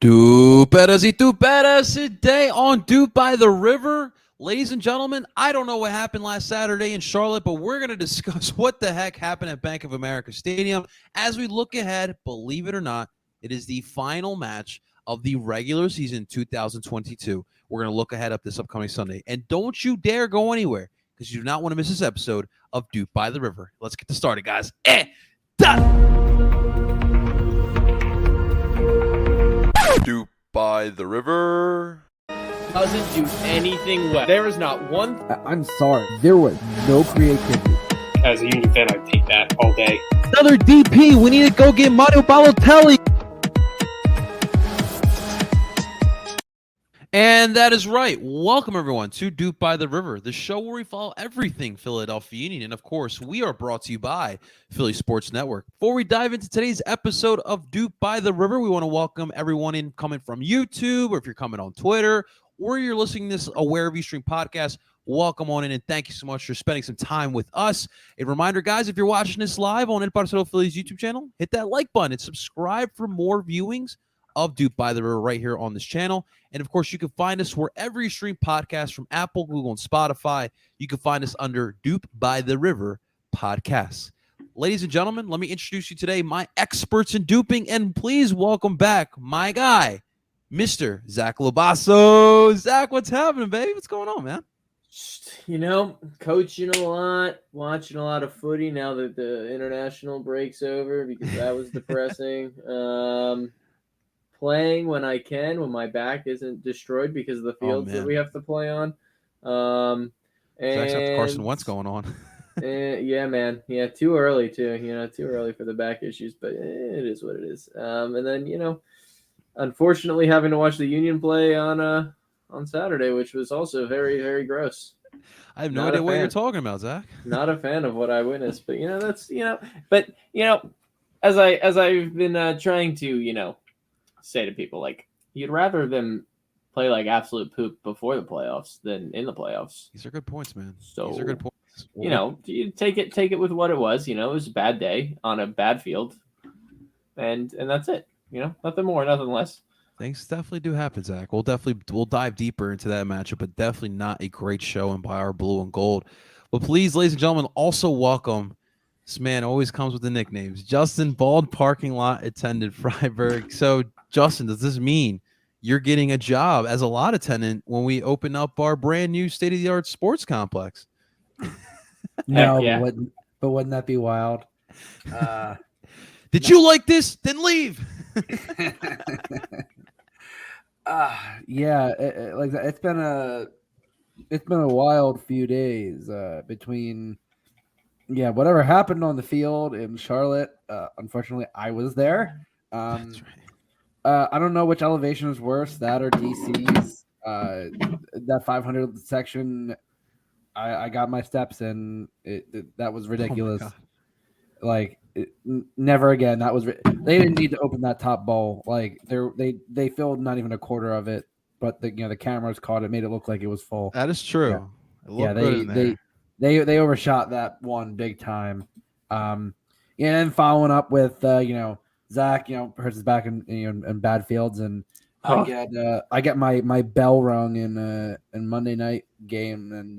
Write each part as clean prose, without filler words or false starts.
Do better, see, do better today on DOOP by the River. Ladies and gentlemen, I don't know what happened last Saturday in Charlotte, but we're going to discuss what the heck happened at Bank of America Stadium as we look ahead. Believe it or not, it is the final match of the regular season 2022. We're going to look ahead up this upcoming Sunday. And don't you dare go anywhere because you do not want to miss this episode of DOOP by the River. Let's get this started, guys. DOOP by the River doesn't do anything well. There is not one. I'm sorry. There was no creativity. As a Union fan, I take that all day. Another DP. We need to go get Mario Balotelli. And that is right. Welcome, everyone, to DOOP by the River, the show where we follow everything Philadelphia Union. And, of course, we are brought to you by Philly Sports Network. Before we dive into today's episode of DOOP by the River, we want to welcome everyone in coming from YouTube, or if you're coming on Twitter, or you're listening to this wherever you stream podcasts, welcome on in, and thank you so much for spending some time with us. A reminder, guys, if you're watching this live on El Barcelona Phillies YouTube channel, hit that like button and subscribe for more viewings of DOOP by the River right here on this channel. And, of course, you can find us wherever you stream podcasts from Apple, Google, and Spotify. You can find us under DOOP by the River Podcasts. Ladies and gentlemen, let me introduce you today, my experts in duping, and please welcome back my guy, Mr. Zach Labasso. Zach, what's happening, baby? What's going on, man? You know, coaching a lot, watching a lot of footy now that the international break's over because that was depressing. Playing when I can, when my back isn't destroyed because of the fields that we have to play on. Zach's got the Carson Wentz going on. Yeah, man. Yeah, too early too. Too early for the back issues, but it is what it is. And then unfortunately having to watch the Union play on Saturday, which was also very, very gross. I have no idea what you're talking about, Zach. Not a fan of what I witnessed, but as I've been trying to say to people, like, you'd rather them play like absolute poop before the playoffs than in the playoffs. These are good points, man. So these are good points. You take it with what it was. It was a bad day on a bad field, and that's it. Nothing more, nothing less. Things definitely do happen, Zach. We'll dive deeper into that matchup, but definitely not a great showing by our blue and gold. But please, ladies and gentlemen, also welcome. This man always comes with the nicknames. Justin, Bald Parking Lot Attendant, Freiburg. So, Justin, does this mean you're getting a job as a lot attendant when we open up our brand new state-of-the-art sports complex? No, yeah. but wouldn't that be wild? Did you like this? Then leave. Yeah, it's been a wild few days between whatever happened on the field in Charlotte. Unfortunately, I was there. That's right. I don't know which elevation is worse, that or DC's. That 500 section, I got my steps in. That was ridiculous. Never again. That was they didn't need to open that top bowl. Like they filled not even a quarter of it, but the cameras caught it, made it look like it was full. That is true. Yeah, they overshot that one big time. And then following up with Zach, hurts his back in bad fields, and I get my bell rung in Monday night game, and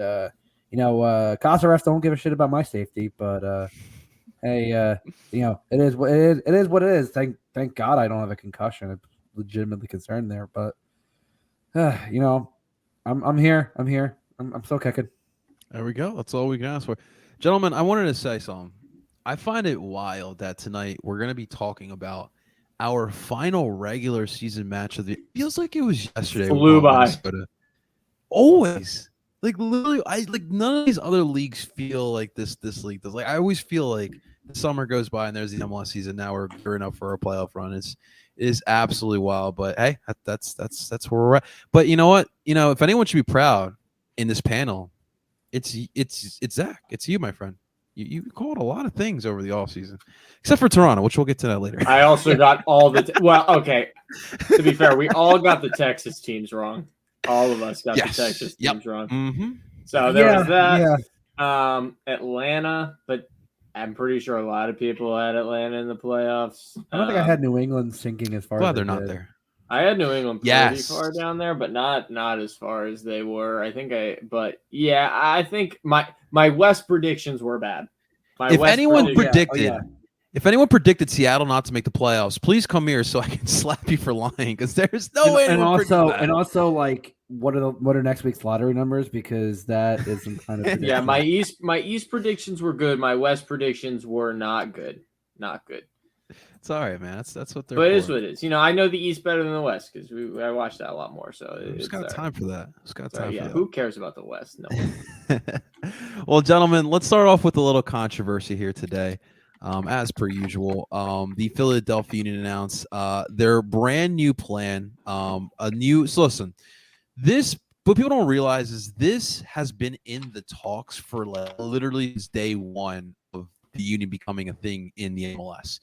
Casa refs don't give a shit about my safety, but hey, it is what it is. Thank God I don't have a concussion. I'm legitimately concerned there, but I'm here. I'm still kicking. There we go. That's all we can ask for, gentlemen. I wanted to say something. I find it wild that tonight we're going to be talking about our final regular season match of the. Feels like it was yesterday. Flew by. Always, literally, none of these other leagues feel like this league does. I always feel like the summer goes by and there's the MLS season. Now we're gearing up for a playoff run. It is absolutely wild. But hey, that's where we're at. But you know what? If anyone should be proud in this panel, it's Zach. It's you, my friend. You called a lot of things over the offseason, except for Toronto, which we'll get to that later. I also got all the okay. To be fair, we all got the Texas teams wrong. All of us got the Texas teams wrong. Mm-hmm. So there was that. Yeah. Atlanta, but I'm pretty sure a lot of people had Atlanta in the playoffs. I don't think I had New England sinking as far as they're not there. I had New England pretty Yes. far down there, but not as far as they were. I think my West predictions were bad. If anyone predicted Seattle not to make the playoffs, please come here so I can slap you for lying, because there's no way anyone predicted that. And also, like, what are next week's lottery numbers? Because that is some kind of prediction. Yeah, my East predictions were good. My West predictions were not good. Not good. It's all right, man. That's what they're. But it is what it is. You know, I know the East better than the West because I watched that a lot more. So it's got time for that. It's got time for that. Who cares about the West? No one. Well, gentlemen, let's start off with a little controversy here today. As per usual, the Philadelphia Union announced their brand new plan. So listen, what people don't realize is this has been in the talks for literally since day one of the Union becoming a thing in the MLS.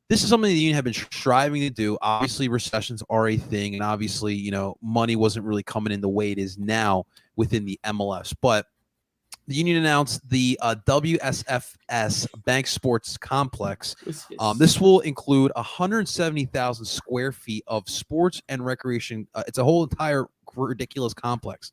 This is something the Union have been striving to do. Obviously, recessions are a thing, and obviously, money wasn't really coming in the way it is now within the MLS. But the Union announced the WSFS Bank Sports Complex. This will include 170,000 square feet of sports and recreation. It's a whole entire ridiculous complex.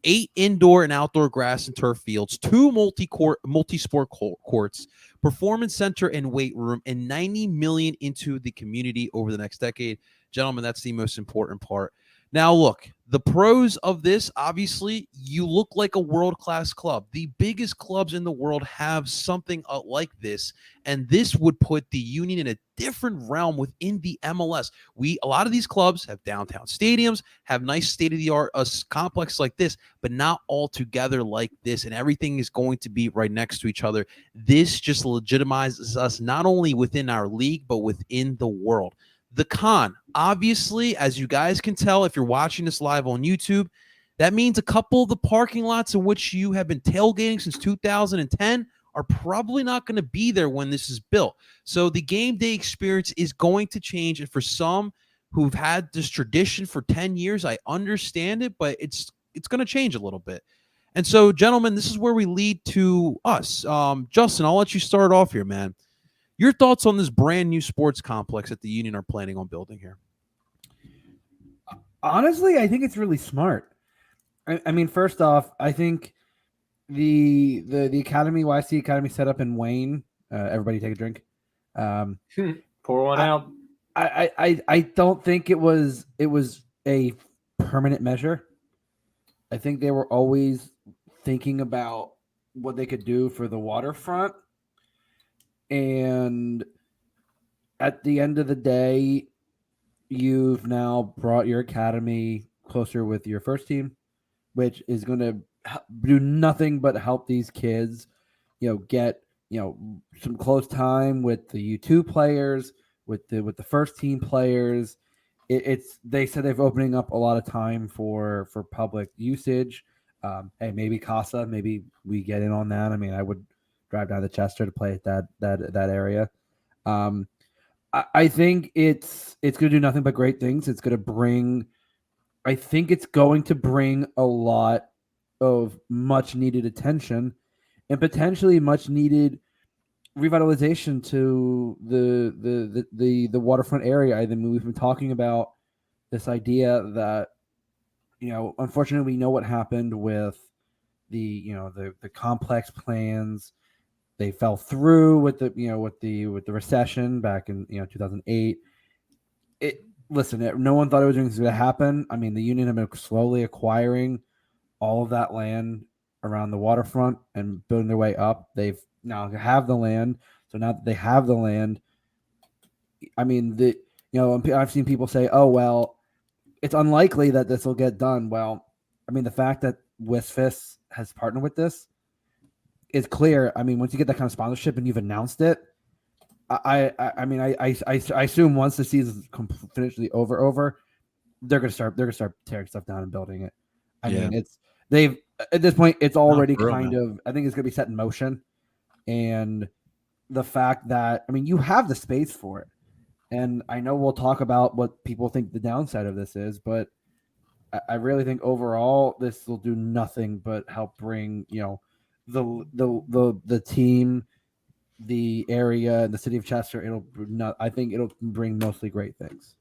8 indoor and outdoor grass and turf fields, 2 multi-sport courts, performance center and weight room, and $90 million into the community over the next decade. Gentlemen, that's the most important part. Now, look, the pros of this, obviously, you look like a world-class club. The biggest clubs in the world have something like this, and this would put the Union in a different realm within the MLS. A lot of these clubs have downtown stadiums, have nice state-of-the-art complex like this, but not all together like this, and everything is going to be right next to each other. This just legitimizes us not only within our league, but within the world. The con, obviously, as you guys can tell if you're watching this live on YouTube, that means a couple of the parking lots in which you have been tailgating since 2010 are probably not going to be there when this is built. So the game day experience is going to change. And for some who've had this tradition for 10 years, I understand it, but it's going to change a little bit. And so, gentlemen, this is where we lead to us. Justin, I'll let you start off here, man. Your thoughts on this brand new sports complex that the Union are planning on building here? Honestly, I think it's really smart. I mean, first off, I think the academy, YC Academy set up in Wayne. Everybody take a drink. Pour one out. I don't think it was a permanent measure. I think they were always thinking about what they could do for the waterfront. And at the end of the day, you've now brought your academy closer with your first team, which is going to do nothing but help these kids, get, some close time with the U2 players, with the first team players. They said they're opening up a lot of time for public usage. Hey, maybe Casa, maybe we get in on that. I mean, I would drive down to Chester to play at that area. I think it's going to do nothing but great things. It's going to bring a lot of much needed attention and potentially much needed revitalization to the waterfront area. I mean, we've been talking about this idea that, unfortunately we know what happened with the complex plans. They fell through with the recession back in 2008. No one thought it was going to happen. I mean, the Union have been slowly acquiring all of that land around the waterfront and building their way up. They've now have the land. So now that they have the land, I mean, I've seen people say, "Oh well, it's unlikely that this will get done." Well, I mean, the fact that WSFS has partnered with this is clear. I mean, once you get that kind of sponsorship and you've announced it, I assume once the season's completely over, they're gonna start tearing stuff down and building it. I mean, at this point it's already I think it's gonna be set in motion, and the fact that you have the space for it, and I know we'll talk about what people think the downside of this is, but I really think overall this will do nothing but help bring the team, the area, the city of Chester. I think it'll bring mostly great things.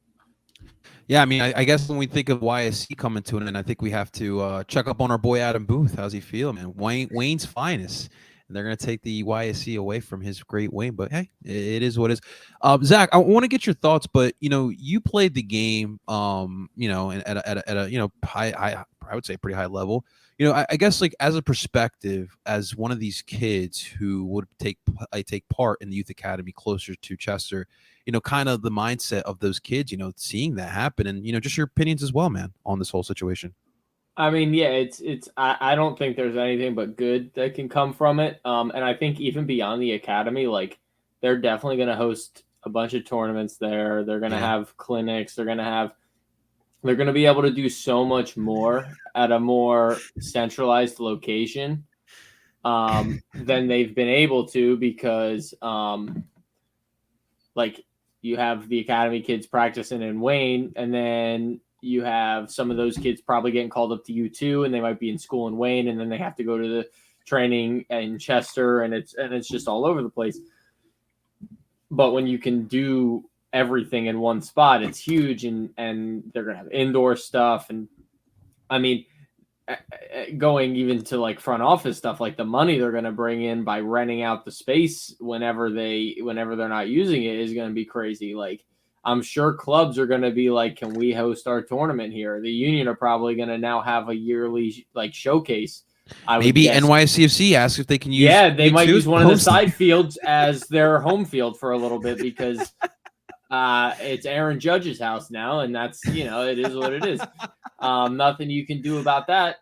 Yeah, I mean, I guess when we think of YSC coming to an end, I think we have to check up on our boy Adam Booth. How's he feel, man? Wayne's finest. And they're going to take the YSC away from his great Wayne. But hey, it is what it is. Zach, I want to get your thoughts, but you played the game, at a high, I would say pretty high level. I guess like as a perspective, as one of these kids who would take part in the youth academy closer to Chester, kind of the mindset of those kids, seeing that happen and, just your opinions as well, man, on this whole situation. I mean, yeah, I don't think there's anything but good that can come from it. And I think even beyond the academy, like they're definitely going to host a bunch of tournaments there. They're going to have clinics. They're going to be able to do so much more at a more centralized location than they've been able to because like you have the academy kids practicing in Wayne, and then you have some of those kids probably getting called up to U2, and they might be in school in Wayne, and then they have to go to the training in Chester, and it's just all over the place. But when you can do everything in one spot, it's huge, and they're gonna have indoor stuff, and I mean, going even to like front office stuff, like the money they're going to bring in by renting out the space whenever they're not using it is going to be crazy. Like I'm sure clubs are going to be like, can we host our tournament here? The Union are probably going to now have a yearly like showcase. Maybe NYCFC asks if they can use. Yeah, they might use one of the side fields as their home field for a little bit because it's Aaron Judge's house now, and that's it is what it is. Nothing you can do about that.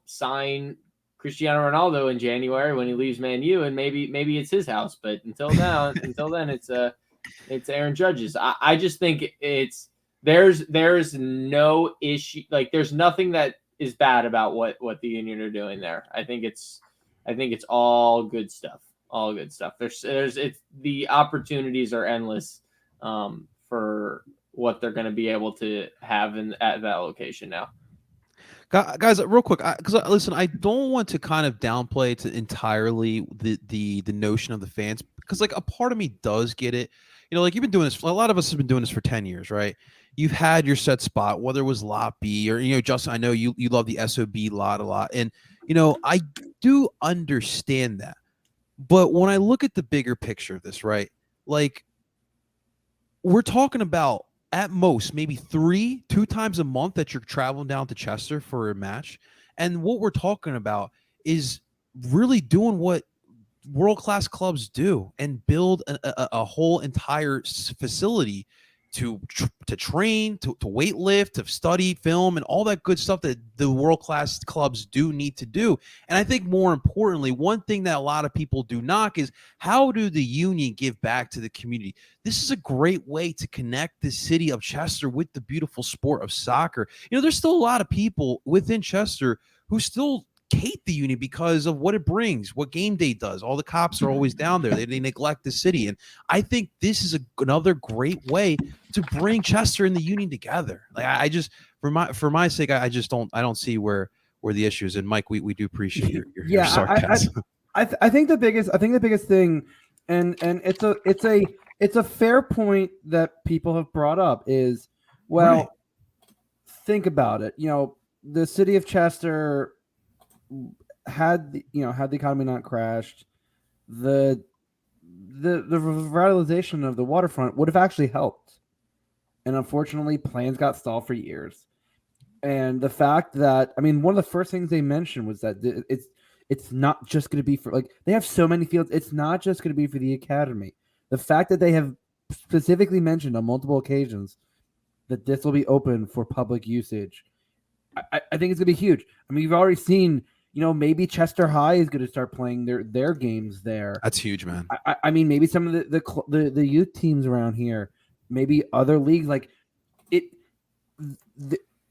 Sign Cristiano Ronaldo in January when he leaves Man U, and maybe it's his house. But until then, it's Aaron Judge's. I just think there's no issue. Like there's nothing that is bad about what the Union are doing there. I think it's all good stuff. All good stuff. The opportunities are endless for what they're going to be able to have at that location now. Guys, real quick, because listen, I don't want to kind of downplay to entirely the notion of the fans, because like a part of me does get it. Like you've been doing this. A lot of us have been doing this for 10 years, right? You've had your set spot, whether it was Lot B or Justin. I know you love the SOB lot a lot, and I do understand that. But when I look at the bigger picture of this, right, like we're talking about at most maybe two times a month that you're traveling down to Chester for a match. And what we're talking about is really doing what world-class clubs do and build a whole entire facility to train, to weight lift, to study, film, and all that good stuff that the world-class clubs do need to do. And I think more importantly, one thing that a lot of people do knock is how do the Union give back to the community? This is a great way to connect the city of Chester with the beautiful sport of soccer. There's still a lot of people within Chester who still hate the Union because of what it brings, what game day does. All the cops are always down there. They neglect the city. And I think this is another great way to bring Chester and the Union together. Like I just, for my sake, I don't see where the issue is. And Mike, we do appreciate your sarcasm. I think the biggest thing, and it's a fair point that people have brought up is, well, right. Think about it. The city of Chester had the economy not crashed, the revitalization of the waterfront would have actually helped. And unfortunately, plans got stalled for years. And the fact that, one of the first things they mentioned was that it's not just going to be for, like, they have so many fields. It's not just going to be for the academy. The fact that they have specifically mentioned on multiple occasions that this will be open for public usage, I think it's going to be huge. You've already seen, maybe Chester High is going to start playing their games there. That's huge, man. Maybe some of the youth teams around here, maybe other leagues, like it.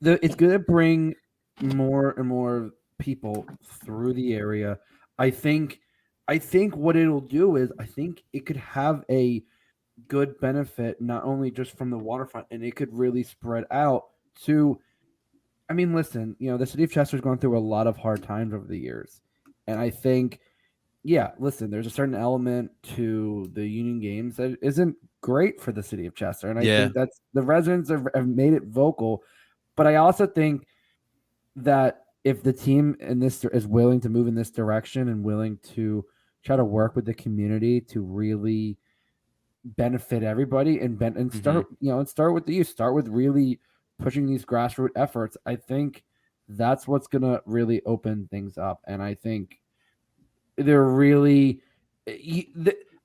It's going to bring more and more people through the area. I think what it'll do is I think it could have a good benefit not only just from the waterfront, and it could really spread out to. Listen, the city of Chester's gone through a lot of hard times over the years. And I think, there's a certain element to the Union games that isn't great for the city of Chester. And I Yeah. think that's the residents have made it vocal. But I also think that if the team in this is willing to move in this direction and willing to try to work with the community to really benefit everybody and start, and start with the youth, start with really pushing these grassroots efforts, I think that's what's going to really open things up. And I think they're really,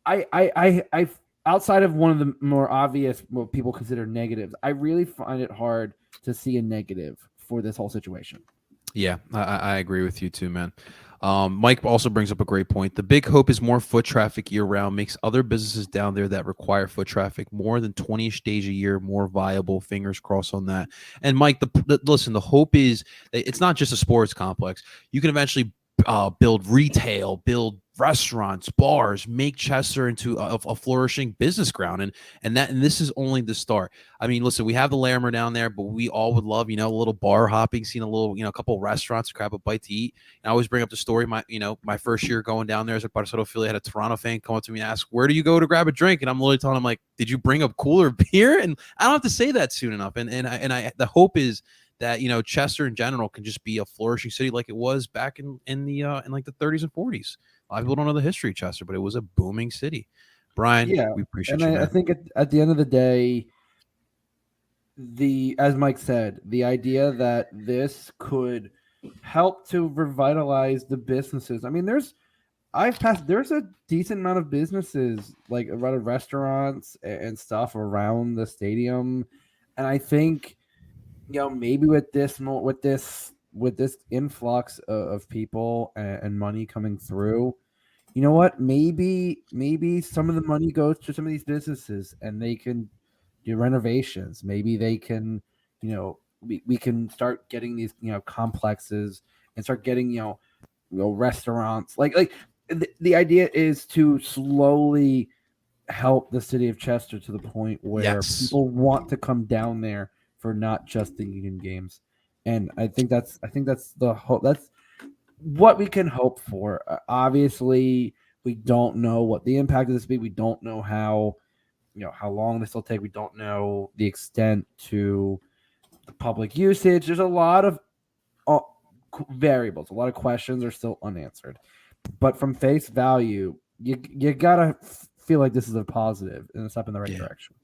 I outside of one of the more obvious, what people consider negatives, I really find it hard to see a negative for this whole situation. Yeah, I agree with you too, man. Mike also brings up a great point. The big hope is more foot traffic year-round makes other businesses down there that require foot traffic more than 20-ish days a year more viable. Fingers crossed on that. And Mike, listen, the hope is that it's not just a sports complex. You can eventually build retail, build restaurants, bars, make Chester into a flourishing business ground, and this is only the start. I mean, listen, we have the Larimer down there, but we all would love, a little bar hopping, seeing a little, a couple of restaurants, grab a bite to eat. And I always bring up the story. My first year going down there as a Barcelona affiliate, had a Toronto fan come up to me and ask, "Where do you go to grab a drink?" And I'm literally telling him, like, "Did you bring a cooler beer?" And I don't have to say that soon enough. And I the hope is that Chester in general can just be a flourishing city like it was back in like the 30s and 40s. A lot of people don't know the history of Chester, but it was a booming city. Brian, we appreciate you, man. I think at the end of the day, as Mike said, the idea that this could help to revitalize the businesses. I mean, there's a decent amount of businesses, like a lot of restaurants and stuff around the stadium, and I think maybe with this influx of people and money coming through, you know what? Maybe some of the money goes to some of these businesses and they can do renovations. Maybe they can, we can start getting these, complexes and start getting, restaurants. Like the idea is to slowly help the city of Chester to the point where people want to come down there for not just the Union games. And I think that's the hope. That's what we can hope for. Obviously, we don't know what the impact of this will be. We don't know how long this will take. We don't know the extent to the public usage. There's a lot of variables. A lot of questions are still unanswered. But from face value, you gotta feel like this is a positive and a step in the right direction.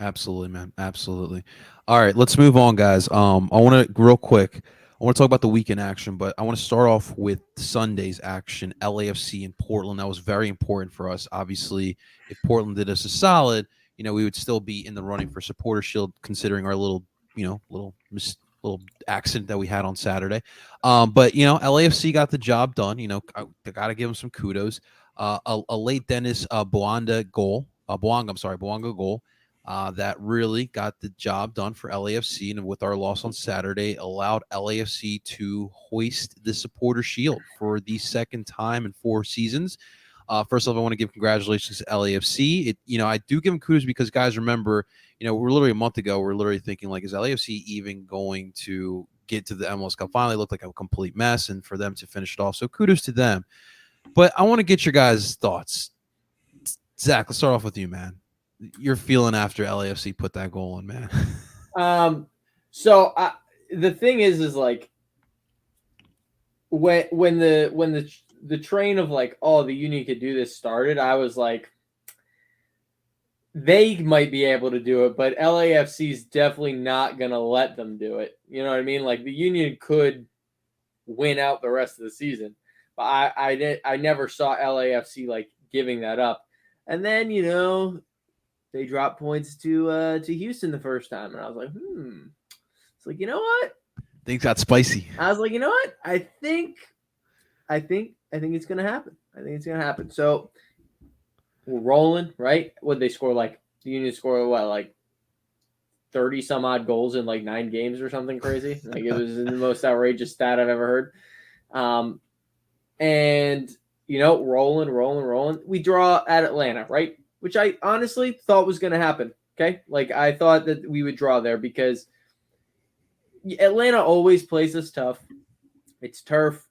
Absolutely, man. Absolutely. All right, let's move on, guys. I want to real quick. I want to talk about the weekend action, but I want to start off with Sunday's action, LAFC in Portland. That was very important for us. Obviously, if Portland did us a solid, we would still be in the running for Supporters Sheild, considering our little accident that we had on Saturday. But LAFC got the job done. I got to give them some kudos. A late Dennis Bouanga goal. That really got the job done for LAFC, and with our loss on Saturday, allowed LAFC to hoist the Supporters Sheild for the second time in 4 seasons. First off, I want to give congratulations to LAFC. I do give them kudos because, guys, remember, we're literally a month ago, we're literally thinking, like, is LAFC even going to get to the MLS Cup? Finally, looked like a complete mess, and for them to finish it off, so kudos to them. But I want to get your guys' thoughts. Zach, let's start off with you, man. You're feeling after LAFC put that goal in, man. So the thing is like when the train of like, oh, the Union could do this started, I was like, they might be able to do it, but LAFC is definitely not gonna let them do it. You know what I mean? Like the Union could win out the rest of the season, but I never saw LAFC like giving that up. And then they dropped points to Houston the first time, and I was like, It's like, you know what? Things got spicy. I was like, you know what? I think it's gonna happen. I think it's gonna happen. So we're rolling, right? Would they score the Union score like 30 some odd goals in like 9 games or something crazy? Like it was the most outrageous stat I've ever heard. And rolling. We draw at Atlanta, right? Which I honestly thought was going to happen. Okay. Like I thought that we would draw there because Atlanta always plays us tough. It's turf.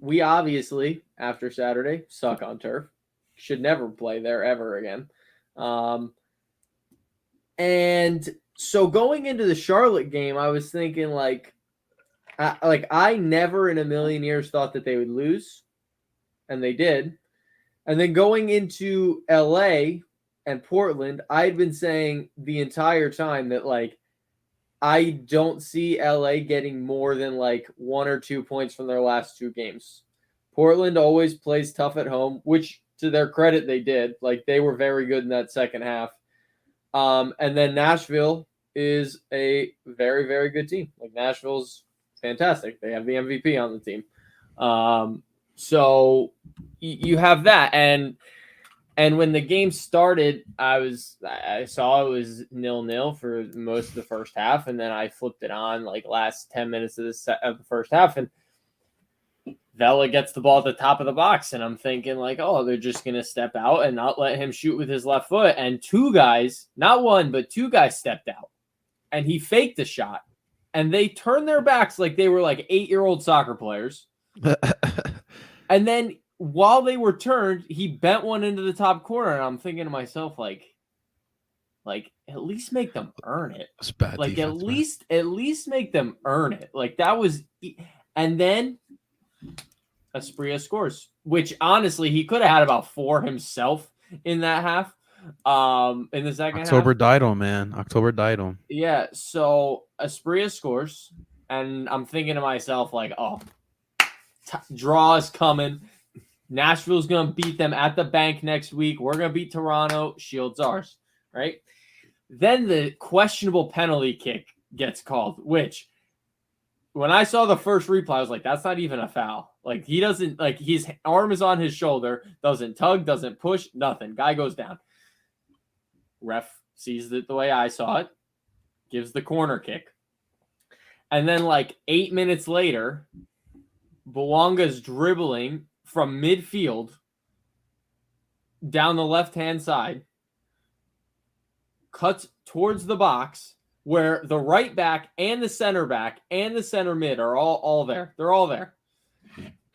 We obviously, after Saturday, suck on turf. Should never play there ever again. And so going into the Charlotte game, I was thinking I never in a million years thought that they would lose, and they did. And then going into LA and Portland, I'd been saying the entire time that I don't see LA getting more than 1 or 2 points from their last 2 games. Portland always plays tough at home, which to their credit they did. They were very good in that second half. And then Nashville is a very, very good team. Nashville's fantastic. They have the MVP on the team. So you have that. And when the game started, I saw it was 0-0 for most of the first half, and then I flipped it on last 10 minutes of the first half, and Vela gets the ball at the top of the box, and I'm thinking they're just gonna step out and not let him shoot with his left foot. And 2 guys, not one, but 2 guys stepped out, and he faked the shot, and they turned their backs like they were 8-year-old soccer players, and then while they were turned, he bent one into the top corner, and I'm thinking to myself, at least make them earn it. It's bad defense, at least make them earn it. That was, and then Asprilla scores, which honestly he could have had about 4 himself in that half. In the second October half. died on, man. October died on. Yeah, so Asprilla scores, and I'm thinking to myself draw is coming. Nashville's going to beat them at the bank next week. We're going to beat Toronto. Shield's ours, right? Then the questionable penalty kick gets called, which when I saw the first replay, I was like, that's not even a foul. He doesn't, his arm is on his shoulder, doesn't tug, doesn't push, nothing. Guy goes down. Ref sees it the way I saw it, gives the corner kick. And then 8 minutes later, Bouanga's dribbling from midfield down the left-hand side, cuts towards the box where the right back and the center back and the center mid are all there. They're all there.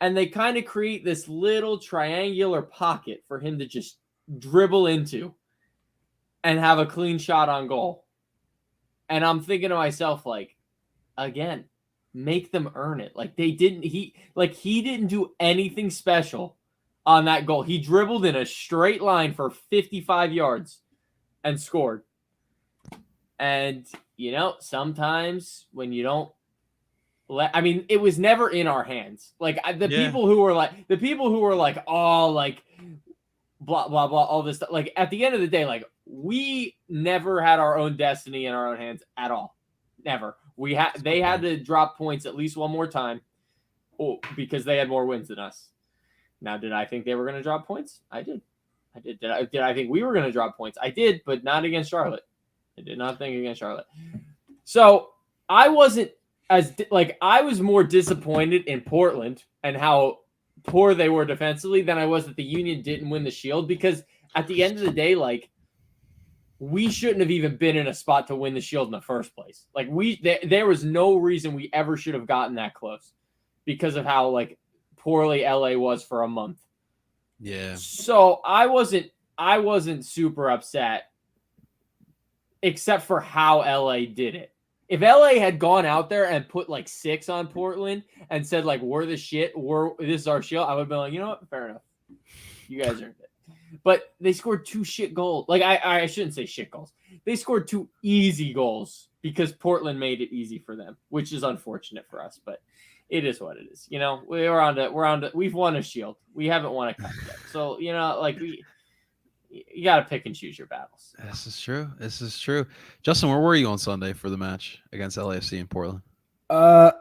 And they kind of create this little triangular pocket for him to just dribble into and have a clean shot on goal. And I'm thinking to myself, again, make them earn it. He didn't do anything special on that goal. He dribbled in a straight line for 55 yards and scored. And sometimes when you don't it was never in our hands. People who were blah blah blah, all this stuff. At the end of the day, we never had our own destiny in our own hands at all. Never. They had to drop points at least one more time because they had more wins than us. Now, did I think they were going to drop points? I did. Did I think we were going to drop points? I did, but not against Charlotte. I did not think against Charlotte. So I wasn't I was more disappointed in Portland and how poor they were defensively than I was that the Union didn't win the Shield, because at the end of the day, we shouldn't have even been in a spot to win the Shield in the first place. There was no reason we ever should have gotten that close because of how poorly LA was for a month. Yeah. So I wasn't super upset, except for how LA did it. If LA had gone out there and put 6 on Portland and said we're the shit, this is our Shield, I would have been you know what, fair enough. You guys earned it. But they scored 2 shit goals. I shouldn't say shit goals. They scored 2 easy goals because Portland made it easy for them, which is unfortunate for us, but it is what it is. We've won a Shield. We haven't won a cup yet. So, you got to pick and choose your battles. This is true. Justin, where were you on Sunday for the match against LAFC in Portland? I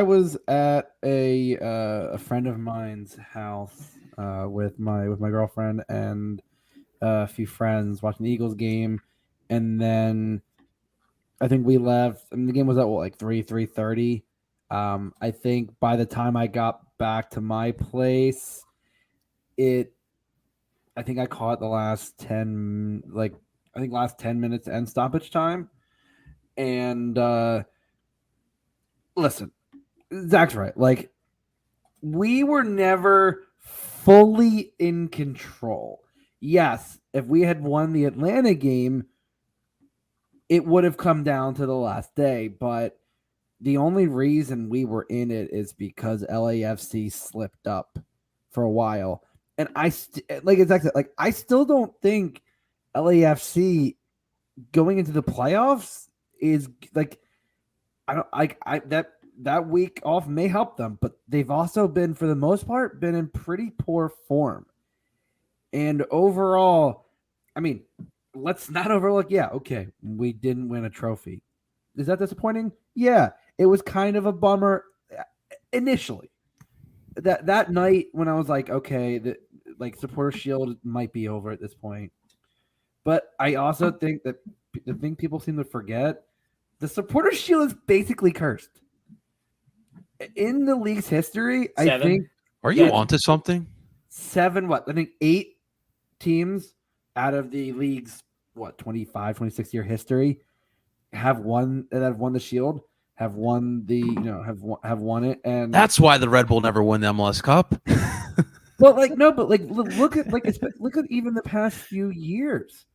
was at a friend of mine's house with my girlfriend and a few friends watching the Eagles game, and then I think we left. I mean, the game was at 3:30. I think by the time I got back to my place, I think I caught the last 10 minutes end stoppage time. And listen, Zach's right. We were never fully in control. Yes, if we had won the Atlanta game, it would have come down to the last day, but the only reason we were in it is because LAFC slipped up for a while. And I still don't think LAFC going into the playoffs is like, I don't like that week off may help them, but they've also been, for the most part, been in pretty poor form. And overall, I mean, let's not overlook. Yeah, okay, we didn't win a trophy. Is that disappointing? Yeah, it was kind of a bummer initially. That night when I was like, okay, Supporters Sheild might be over at this point. But I also think that the thing people seem to forget, the Supporters Sheild is basically cursed. In the league's history, 7. I think. Are you onto something? 7, I think 8 teams out of the league's 25, 26 year history have won the Shield, have won have won it, and that's why the Red Bull never won the MLS Cup. But look at even the past few years.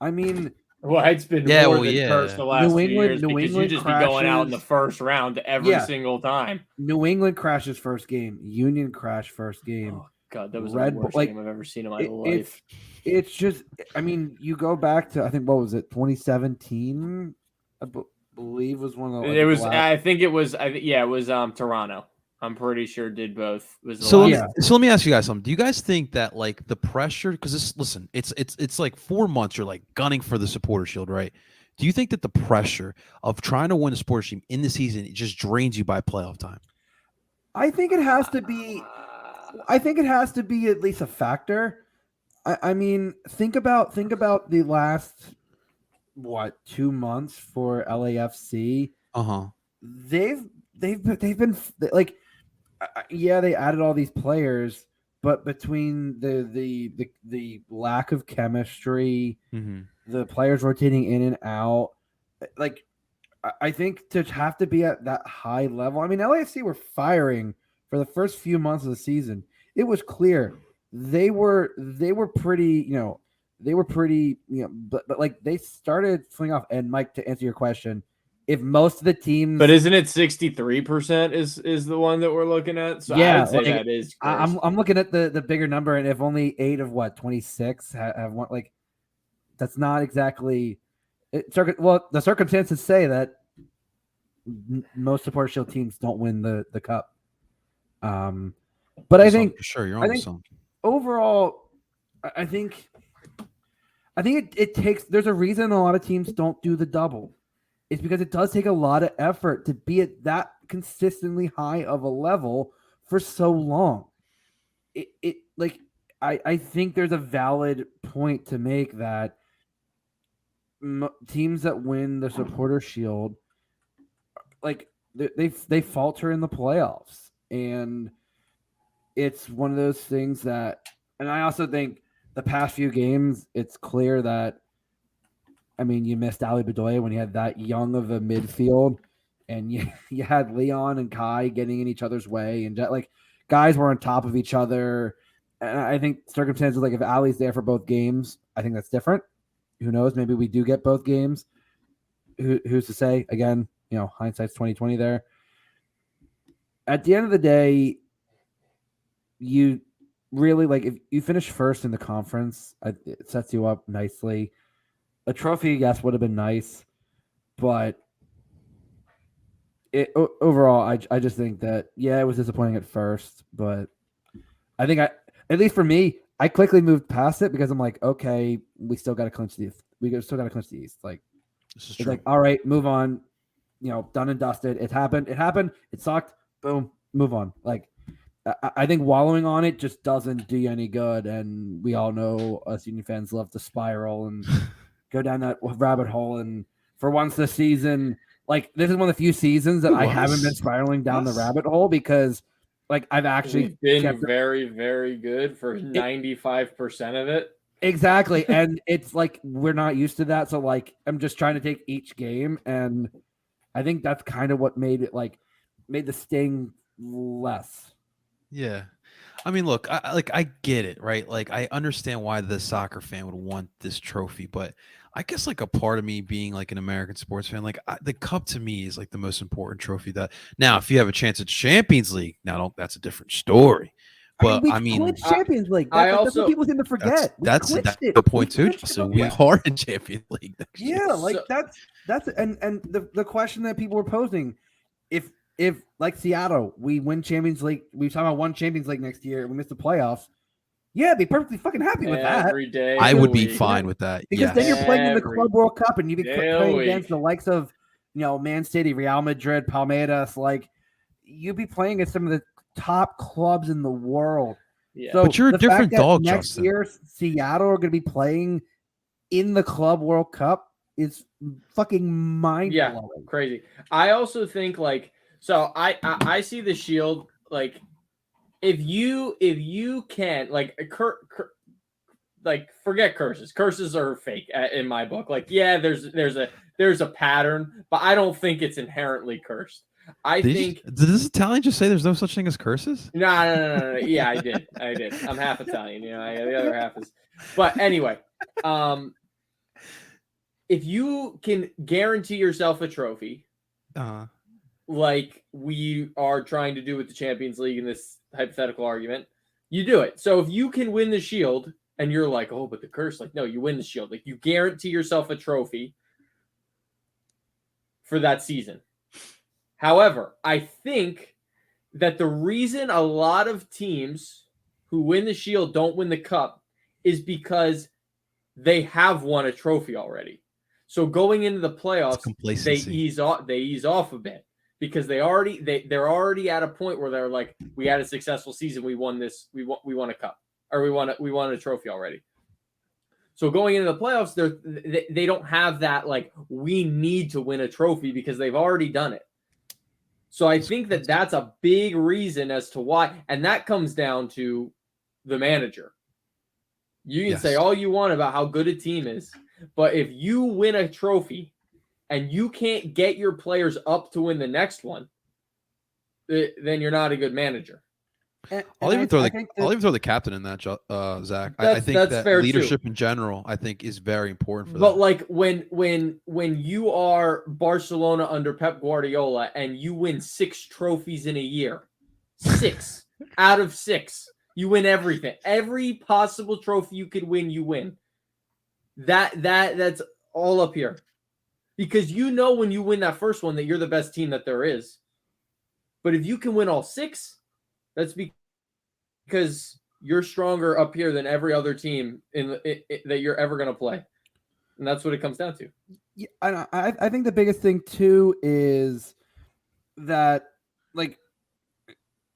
I mean, well, it's been more than cursed the last few years because you just be going out in the first round every single time. New England crashes first game. Union crash first game. Oh God, that was the worst game I've ever seen in my life. It's just, I mean, you go back to, I think, what was it, 2017? I believe was one of the. It was. I think it was. It was Toronto. I'm pretty sure did both. So let me ask you guys something. Do you guys think that like the pressure? Because it's like 4 months. You're like gunning for the Supporter Shield, right? Do you think that the pressure of trying to win a sports team in the season, it just drains you by playoff time? I think it has to be. I think it has to be at least a factor. I mean, think about the last 2 months for LAFC. They've been like, they added all these players, but between the lack of chemistry, the players rotating in and out, like I think to have to be at that high level. I mean, LAFC were firing for the first few months of the season. It was clear they were pretty, but like they started swinging off. And Mike, to answer your question, if most of the teams, but isn't it 63% is the one that we're looking at? So yeah, I'd say that is. I'm looking at the bigger number, and if only 8 of 26 have won, like that's not exactly. Well, the circumstances say that most Supporters Shield teams don't win the cup. But I think for sure you're on something. Overall, I think it takes. There's a reason a lot of teams don't do the double. It's because it does take a lot of effort to be at that consistently high of a level for so long. I think there's a valid point to make that teams that win the Supporter Shield, like they falter in the playoffs, and it's one of those things that. And I also think the past few games, it's clear that. I mean, you missed Ali Bedoya when you had that young of a midfield, and you had Leon and Kai getting in each other's way, and like guys were on top of each other. And I think circumstances like if Ali's there for both games, I think that's different. Who knows? Maybe we do get both games. Who's to say? Again, hindsight's 20/20 there. At the end of the day, you really like if you finish first in the conference, it sets you up nicely. A trophy, yes, would have been nice, but overall, I just think that it was disappointing at first, but I think at least for me, I quickly moved past it because I'm like, okay, we still got to clinch the East. Like, it's like, all right, move on, done and dusted. It happened. It sucked. Boom, move on. Like, I think wallowing on it just doesn't do you any good, and we all know us Union fans love to spiral and. Go down that rabbit hole, and for once this season, like this is one of the few seasons that I haven't been spiraling down the rabbit hole because, like, I've actually been very, very good for 95% of it. Exactly, and it's like we're not used to that, so like I'm just trying to take each game, and I think that's kind of what made the sting less. Yeah. I mean, look, I get it, right? Like, I understand why the soccer fan would want this trophy, but I guess like a part of me being like an American sports fan, like the cup to me is like the most important trophy. That now, if you have a chance at Champions League, now that's a different story. But we clinched Champions League. That's what people seem to forget. That's the point too. So we are in Champions League next year. Like that's and the question that people were posing, if like Seattle, we win Champions League, we talk about one Champions League next year, and we miss the playoffs. Yeah, I'd be perfectly fucking happy with that. Every day, I would be fine with that because then you're playing in the Club World Cup, and you'd be playing against the likes of Man City, Real Madrid, Palmeiras. Like you'd be playing against some of the top clubs in the world. Yeah. So but you're a different dog. Next Justin. year, Seattle are going to be playing in the Club World Cup. It's fucking mind blowing. Yeah, crazy. I also think so I see the Shield like if you can forget curses. Curses are fake in my book. Like there's a pattern, but I don't think it's inherently cursed. Did this Italian just say there's no such thing as curses? No. Yeah, I did. I'm half Italian. The other half is. But anyway, if you can guarantee yourself a trophy, like we are trying to do with the Champions League in this hypothetical argument, you do it. So if you can win the Shield, and you're like, oh, but the curse, like, no, you win the Shield. Like, you guarantee yourself a trophy for that season. However, I think that the reason a lot of teams who win the Shield don't win the Cup is because they have won a trophy already. So going into the playoffs, they ease off a bit because they're already at a point where they're like, we had a successful season, we won this, we won a cup, or we won a trophy already. So going into the playoffs, they don't have that like we need to win a trophy because they've already done it. So I think that that's a big reason as to why, and that comes down to the manager. You can say all you want about how good a team is, but if you win a trophy and you can't get your players up to win the next one, then you're not a good manager. I'll even throw the captain in that, Zach. I think that leadership in general, I think, is very important for that. But like when you are Barcelona under Pep Guardiola and you win 6 trophies in a year, 6 out of 6, you win everything. Every possible trophy you could win, you win. That's all up here. Because when you win that first one that you're the best team that there is. But if you can win all 6, that's because you're stronger up here than every other team that you're ever going to play. And that's what it comes down to. Yeah, I think the biggest thing, too, is that, like,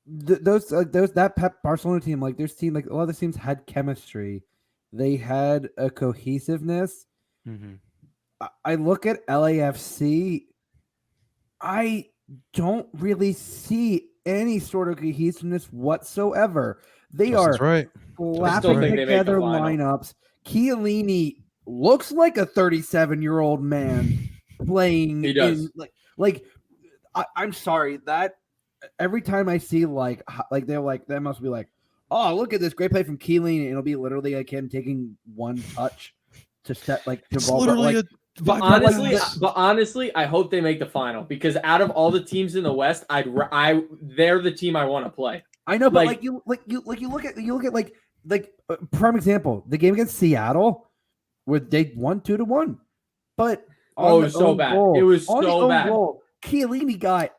that Pep Barcelona team, like, their team, like, a lot of the teams had chemistry. They had a cohesiveness. Mm-hmm. I look at LAFC, I don't really see any sort of cohesiveness whatsoever. They are slapping together lineups. Chiellini looks like a 37-year-old man playing. He does. I'm sorry that every time I see like they're like that must be like, oh, look at this great play from Chiellini, and it'll be literally like him taking one touch to set like the ball. But honestly, I hope they make the final because out of all the teams in the West, they're the team I want to play. I know, but you look at prime example, the game against Seattle where they won 2-1, but it was so bad. It was so bad. Chiellini got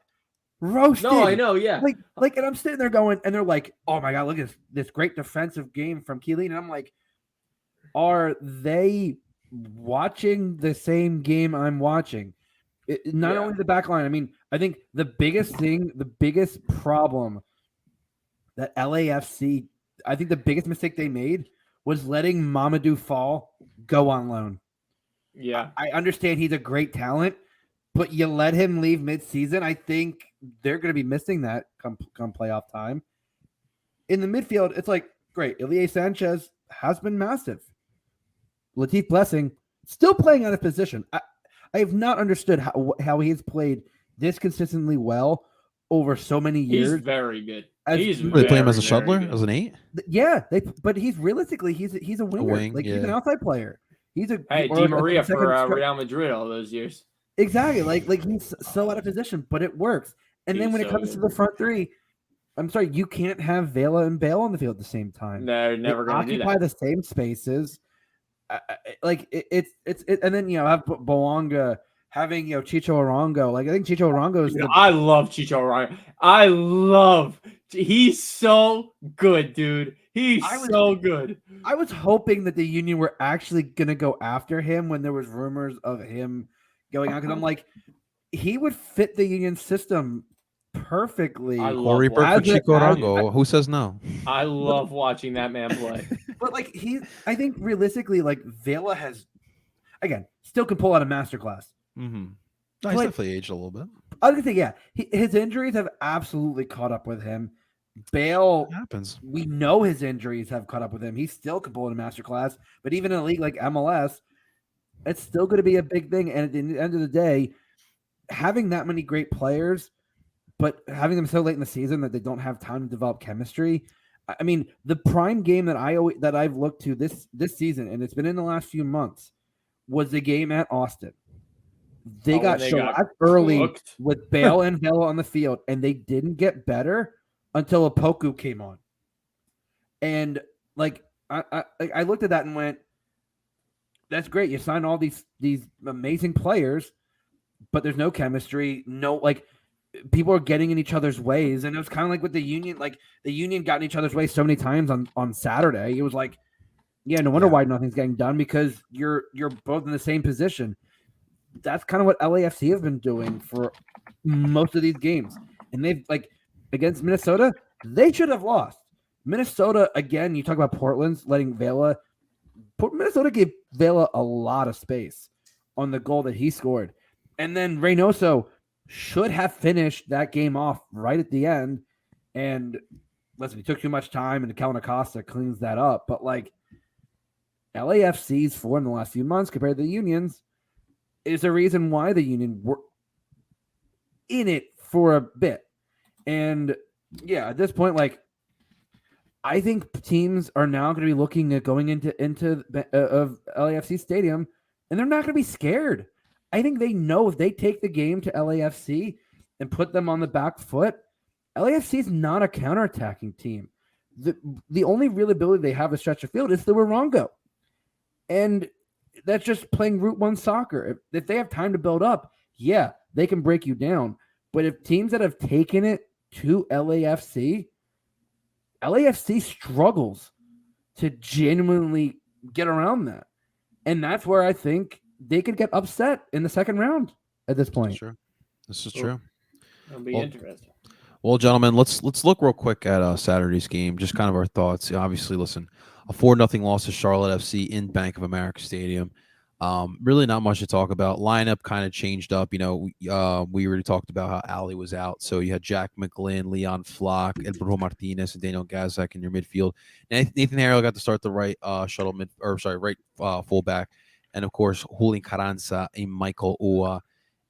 roasted. No, I know, yeah. And I'm sitting there going, and they're like, "Oh my god, look at this great defensive game from Chiellini," and I'm like, "Are they watching the same game I'm watching?" Not only the back line. I mean, I think the biggest problem that LAFC, I think the biggest mistake they made was letting Mamadou Fall go on loan. Yeah. I understand he's a great talent, but you let him leave mid-season. I think they're going to be missing that come playoff time. In the midfield, it's like, great. Ilie Sanchez has been massive. Latif Blessing still playing out of position. I have not understood how he has played this consistently well over so many years. He's very good. He's They play him as a very, very shuttler, good. as an 8. Yeah, but he's realistically he's a winger. wing, Like he's yeah. an outside player. He's a Hey, or Di a Maria second for stri- Real Madrid all those years. Exactly. Like he's so out of position, but it works. And then He's when it so comes good. to the front three, I'm sorry, you can't have Vela and Bale on the field at the same time. They're They never going to do occupy that. the same spaces. And then have Boanga having Chicho Arango. Like I think Chicho Arango is Dude, I love Chicho Ryan. He's so good, dude. He's so good. I was hoping that the Union were actually gonna go after him when there was rumors of him going on because I'm like, he would fit the Union system perfectly. I love Corey Burke for Chico Arango. Who says no? I love watching that man play. But like I think realistically, like Vela has, again, still can pull out a masterclass. Mm-hmm. No, he's definitely aged a little bit. I was gonna say, yeah, his injuries have absolutely caught up with him. Bale happens. We know his injuries have caught up with him. He still can pull in a masterclass, but even in a league like MLS, it's still going to be a big thing. And at the end of the day, having that many great players, but having them so late in the season that they don't have time to develop chemistry. I mean, the prime game that I've looked to this season, and it's been in the last few months, was the game at Austin. They got shellacked early with Bale and Vela on the field, and they didn't get better until Opoku came on. And like I looked at that and went, that's great. You signed all these amazing players, but there's no chemistry, no like people are getting in each other's ways. And it was kind of like with the Union, like the Union got in each other's way so many times on Saturday. It was like, yeah, no wonder why nothing's getting done because you're both in the same position. That's kind of what LAFC have been doing for most of these games. And they've like against Minnesota, they should have lost. Minnesota, again, you talk about Portland's letting Vela. Minnesota gave Vela a lot of space on the goal that he scored. And then Reynoso should have finished that game off right at the end. And listen, he took too much time, and Kellen Acosta cleans that up. But like LAFC's form in the last few months compared to the Union's is the reason why the Union were in it for a bit. And yeah, at this point, like I think teams are now going to be looking at going into of LAFC Stadium, and they're not going to be scared. I think they know if they take the game to LAFC and put them on the back foot, LAFC is not a counterattacking team. The only real ability they have to stretch the field is the Warongo. And that's just playing Route 1 soccer. If they have time to build up, yeah, they can break you down. But if teams that have taken it to LAFC struggles to genuinely get around that. And that's where I think they could get upset in the second round at this point. Sure. This is true. It'll be interesting. Well, gentlemen, let's look real quick at Saturday's game. Just kind of our thoughts. Obviously, listen, a 4-0 loss to Charlotte FC in Bank of America Stadium. Really not much to talk about. Lineup kind of changed up. You know, we already talked about how Ali was out. So you had Jack McGlynn, Leon Flock, Edmundo Martinez, and Daniel Gazak in your midfield. Nathan Harrell got to start the right fullback. And of course, Julian Carranza and Michael Ua.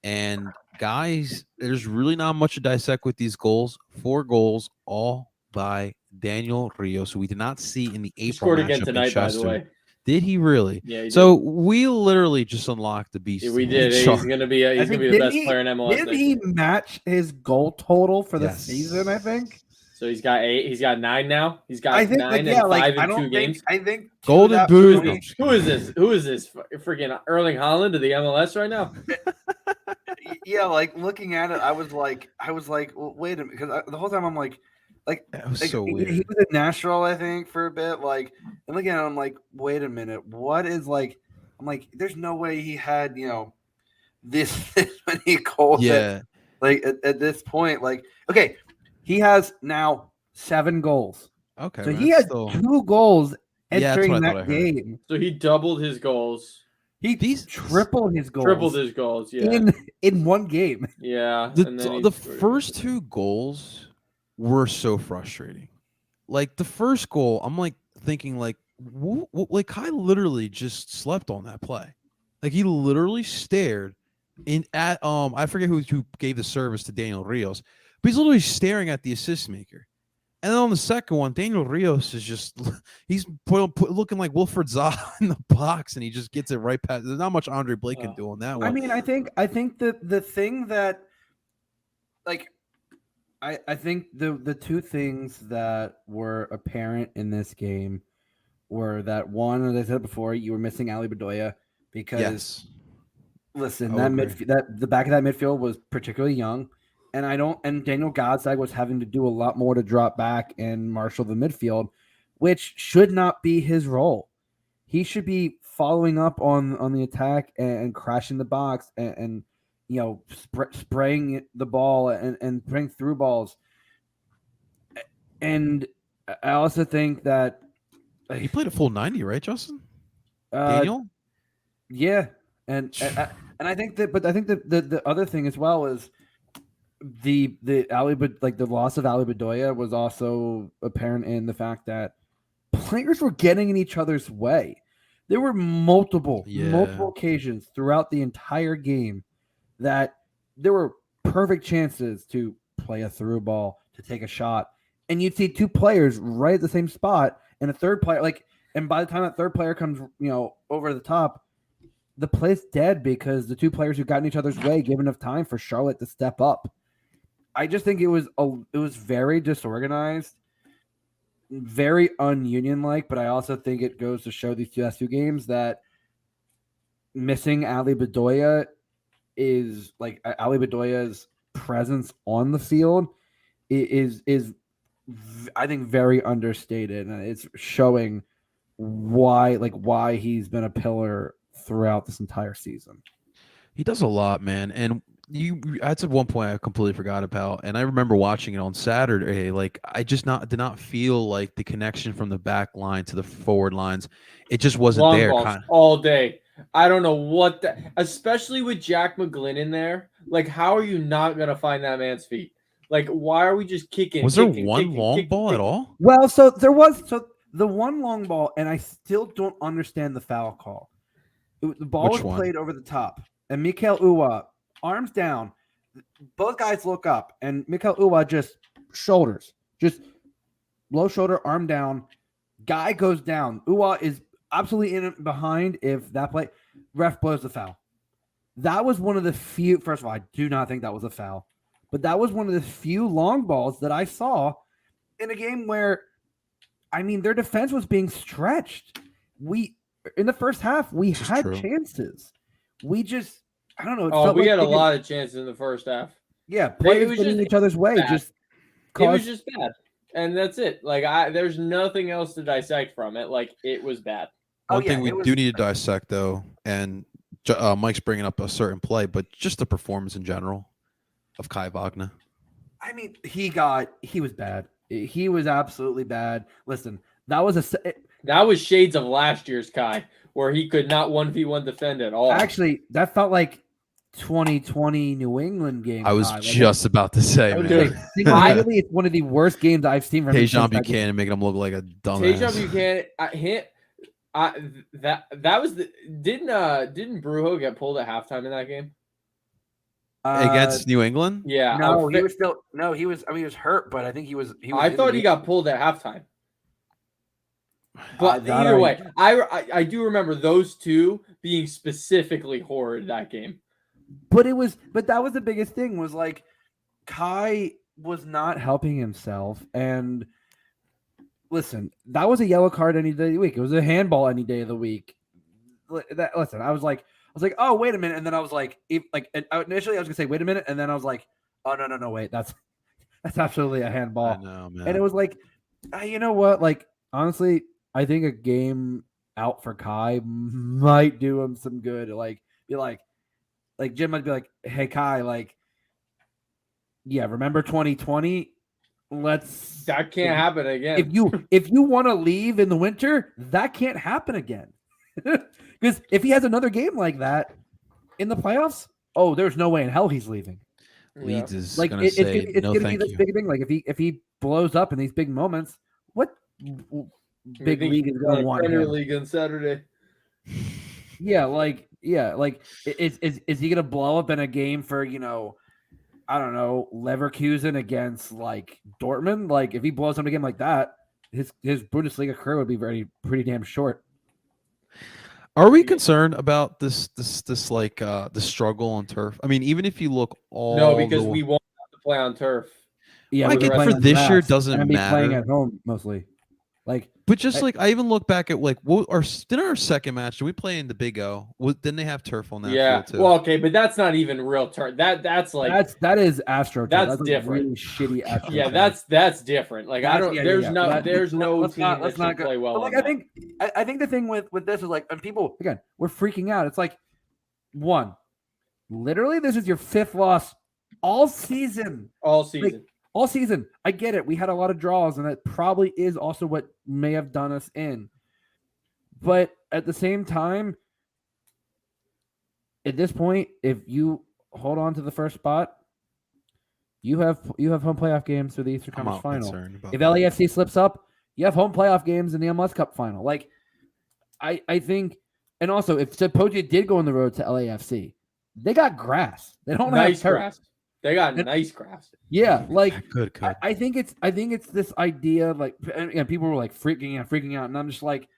And guys, there's really not much to dissect with these goals. 4 goals, all by Daniel Rios, who we did not see in the April he scored matchup again tonight, by the way. Did he really? Yeah. So we literally just unlocked the beast. Yeah, we did. He's gonna be the best player in MLS. Did he match his goal total for the season? I think. So he's got 8. He's got 9 now. He's got I think, 9 and 5 in 2 games. I think Golden Boot. Who is this? Who is this? Freaking Erling Haaland of the MLS right now? Yeah, like looking at it, I was like, well, wait a minute, because the whole time I'm like that was so weird. He was in Nashville, I think, for a bit. Like, and looking at it, I'm like, wait a minute, what is like? I'm like, there's no way he had this many goals. Yeah, at this point, like, okay, he has now 7 goals. Okay, so he has 2 goals entering that game. So he doubled his goals. He tripled his goals. Tripled his goals, yeah. In one game. Yeah. The first 2 goals were so frustrating. Like the first goal, I'm like thinking like Kai literally just slept on that play. Like he literally stared at I forget who gave the service to Daniel Rios, but he's literally staring at the assist maker. And then on the second one, Daniel Rios is just he's looking like Wilfred Zaha in the box, and he just gets it right past. There's not much Andre Blake can do on that one. I mean, I think that the thing that, like, I think the two things that were apparent in this game were that, one, as I said before, you were missing Ali Bedoya because listen, that the back of that midfield was particularly young. And Daniel Godsag was having to do a lot more to drop back and marshal the midfield, which should not be his role. He should be following up on the attack and crashing the box and spraying the ball and bring through balls. And I also think that he played a full 90, right, Justin? Daniel? Yeah. And I think that, but I think that the other thing as well is the loss of Ali Bedoya was also apparent in the fact that players were getting in each other's way. There were multiple occasions throughout the entire game that there were perfect chances to play a through ball, to take a shot, and you'd see two players right at the same spot, and a third player and by the time that third player comes, over the top, the play's dead because the two players who got in each other's way gave enough time for Charlotte to step up. I just think it was very disorganized, very un-Union-like, but I also think it goes to show these last two games that missing Ali Bedoya is like Ali Bedoya's presence on the field is I think very understated, and it's showing why he's been a pillar throughout this entire season. He does a lot, man, and that's at one point I completely forgot about, and I remember watching it on Saturday. Like, I just did not feel like the connection from the back line to the forward lines. It just wasn't Long there. balls all day. I don't know what especially with Jack McGlynn in there. Like, how are you not gonna find that man's feet? Like, why are we just kicking? Was there one long ball at all? Well, so there was the one long ball, and I still don't understand the foul call. The ball was played over the top, and Mikel Uwa, arms down, both guys look up, and Mikel Uwa just shoulders, just low shoulder, arm down, guy goes down. Uwa is absolutely in it behind if that play, ref blows the foul. That was one of the few, first of all, I do not think that was a foul, but that was one of the few long balls that I saw in a game where, I mean, their defense was being stretched. In the first half, we had chances. We just, I don't know. We had a lot of chances in the first half. Yeah, players getting in each other's way. It was just bad, and that's it. Like, there's nothing else to dissect from it. Like, it was bad. One thing we do need to dissect, though, and Mike's bringing up a certain play, but just the performance in general of Kai Wagner. I mean, he was bad. He was absolutely bad. Listen, that was shades of last year's Kai, where he could not 1v1 defend at all. Actually, that felt like 2020 New England game. I was just about to say, man. Really, it's one of the worst games I've seen from Tajon Buchanan, making him look like a dumbass. Tajon Buchanan, that was didn't Brujo get pulled at halftime in that game? Against New England? Yeah. He was hurt, but I think he was I thought he got pulled at halftime. But either way, I do remember those two being specifically horrid that game. But that was the biggest thing, was like Kai was not helping himself. And listen, that was a yellow card any day of the week. It was a handball any day of the week. Listen, I was like, oh, wait a minute. And then I was like, initially I was gonna say, wait a minute, and then I was like, oh no, wait, that's absolutely a handball. I know, man. And it was like, you know what? Like, honestly, I think a game out for Kai might do him some good. Like, be like Jim might be like, hey Kai, like, yeah, remember 2020? That can't happen again. If you want to leave in the winter, that can't happen again. Because if he has another game like that in the playoffs, oh, there's no way in hell he's leaving. Leeds is like gonna say it's no, gonna thank be this you. big thing. Like if he blows up in these big moments, what big league is going to want Premier him? League on Saturday? Yeah, like is he gonna blow up in a game for, I don't know, Leverkusen against like Dortmund. Like if he blows up a game like that, his Bundesliga career would be pretty damn short. Are we concerned about this like the struggle on turf? I mean, even if you look No, because we won't have to play on turf. Yeah, I get for this year doesn't and be playing matter. at home mostly. Like, But just like I even look back at like didn't our second match? Did we play in the Big O? Didn't they have turf on that field too? Well, okay, but that's not even real turf. That's like that is AstroTurf. That's like different. really shitty AstroTurf. Yeah, that's different. Like I don't. There's no team that should play well. But like I think the thing with this is like, and people again, we're freaking out. It's like literally this is your 5th loss all season. All season. Like, all season. I get it. We had a lot of draws, and that probably is also what may have done us in. But at the same time, at this point, if you hold on to the first spot, you have home playoff games for the Eastern Conference Final. If LAFC slips up, you have home playoff games in the MLS Cup Final. Like, I think, and also if Supporters did go on the road to LAFC, they got grass. They don't have turf. Grass. They got nice grass. Yeah, like good. I think it's this idea, like, and people were like freaking out, and I'm just like,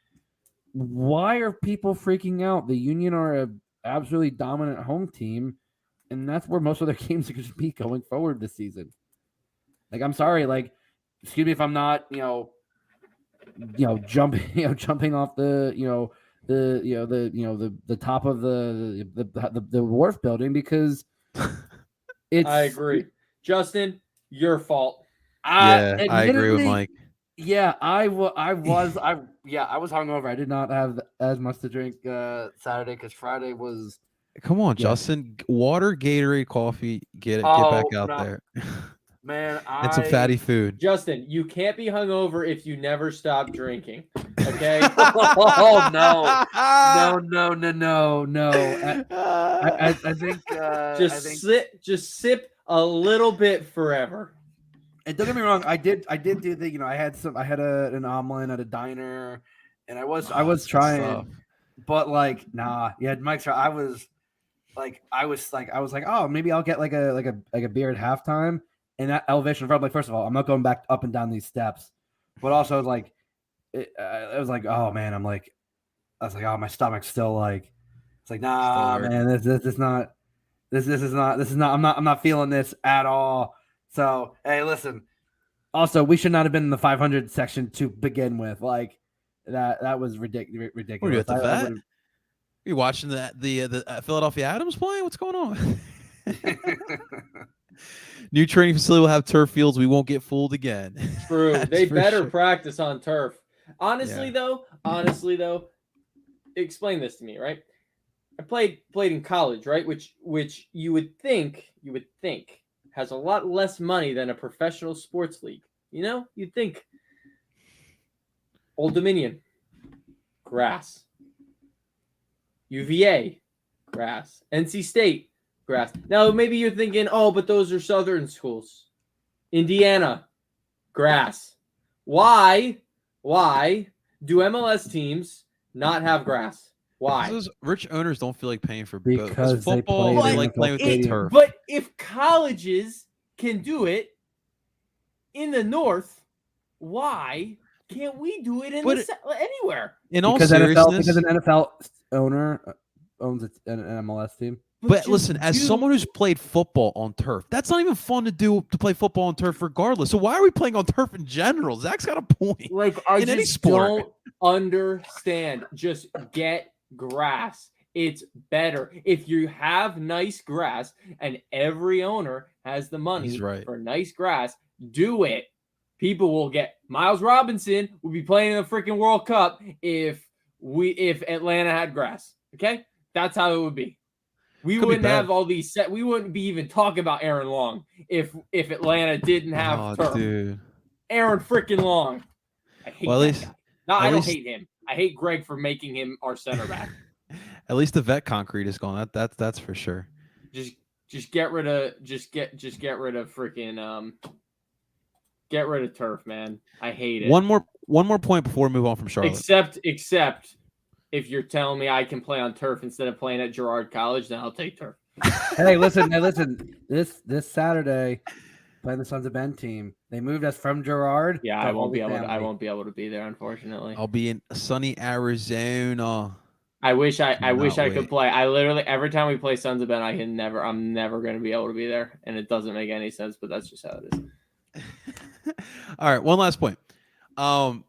why are people freaking out? The Union are a absolutely dominant home team, and that's where most of their games are going to be going forward this season. Like, I'm sorry, like, excuse me if I'm not, jumping off the top of the wharf building because. I agree, Justin. Your fault. I agree with Mike. Yeah, I was hungover. I did not have as much to drink Saturday because Friday was. Come on, Justin. Water, Gatorade, coffee. Get back out there, man. And some fatty food. Justin, you can't be hungover if you never stop drinking. Okay. Oh no. I think just sip a little bit forever. And don't get me wrong, I did do the I had an omelet at a diner, and I was trying, but like Mike's right. I was like, oh, maybe I'll get like a beer at halftime, and that elevation from, like, first of all, I'm not going back up and down these steps, but also like it was like, oh man, I was like, oh, my stomach's still like, it's like, nah, man, this is not I'm not feeling this at all. So, hey, listen. Also, we should not have been in the 500 section to begin with. Like that was ridiculous. What are you at the vet? Are you watching the Philadelphia Adams play? What's going on? New training facility will have turf fields. We won't get fooled again. True. They better practice on turf. Honestly, though, explain this to me, right? I played in college, right? Which you would think has a lot less money than a professional sports league. You'd think. Old Dominion, grass. UVA, grass. NC State, grass. Now, maybe you're thinking, oh, but those are Southern schools. Indiana, grass. Why do MLS teams not have grass? Why? Because rich owners don't feel like paying for because football. They like playing with the turf. But if colleges can do it in the North, why can't we do it anywhere? Because an NFL owner owns an MLS team. But listen, as someone who's played football on turf, that's not even fun to play football on turf regardless. So why are we playing on turf in general? Zach's got a point. Like, I just don't understand. Just get grass. It's better. If you have nice grass and every owner has the money for nice grass, do it. People will get. Miles Robinson will be playing in the freaking World Cup if Atlanta had grass. Okay? That's how it would be. We wouldn't have all these set. We wouldn't be even talking about Aaron Long if Atlanta didn't have turf. Dude. Aaron freaking Long. I hate that guy. No, I don't hate him. I hate Greg for making him our center back. At least the vet concrete is gone. That's for sure. Just get rid of freaking get rid of turf, man. I hate it. One more point before we move on from Charlotte. Except if you're telling me I can play on turf instead of playing at Girard College, then I'll take turf. Hey, listen. This Saturday, playing the Sons of Ben team. They moved us from Girard. Yeah, to I won't Holy be able. I Family. won't be able to be there, unfortunately. I'll be in sunny Arizona. I wish I Cannot could wait. play. I literally every time we play Sons of Ben, I'm never going to be able to be there, and it doesn't make any sense. But that's just how it is. All right, one last point.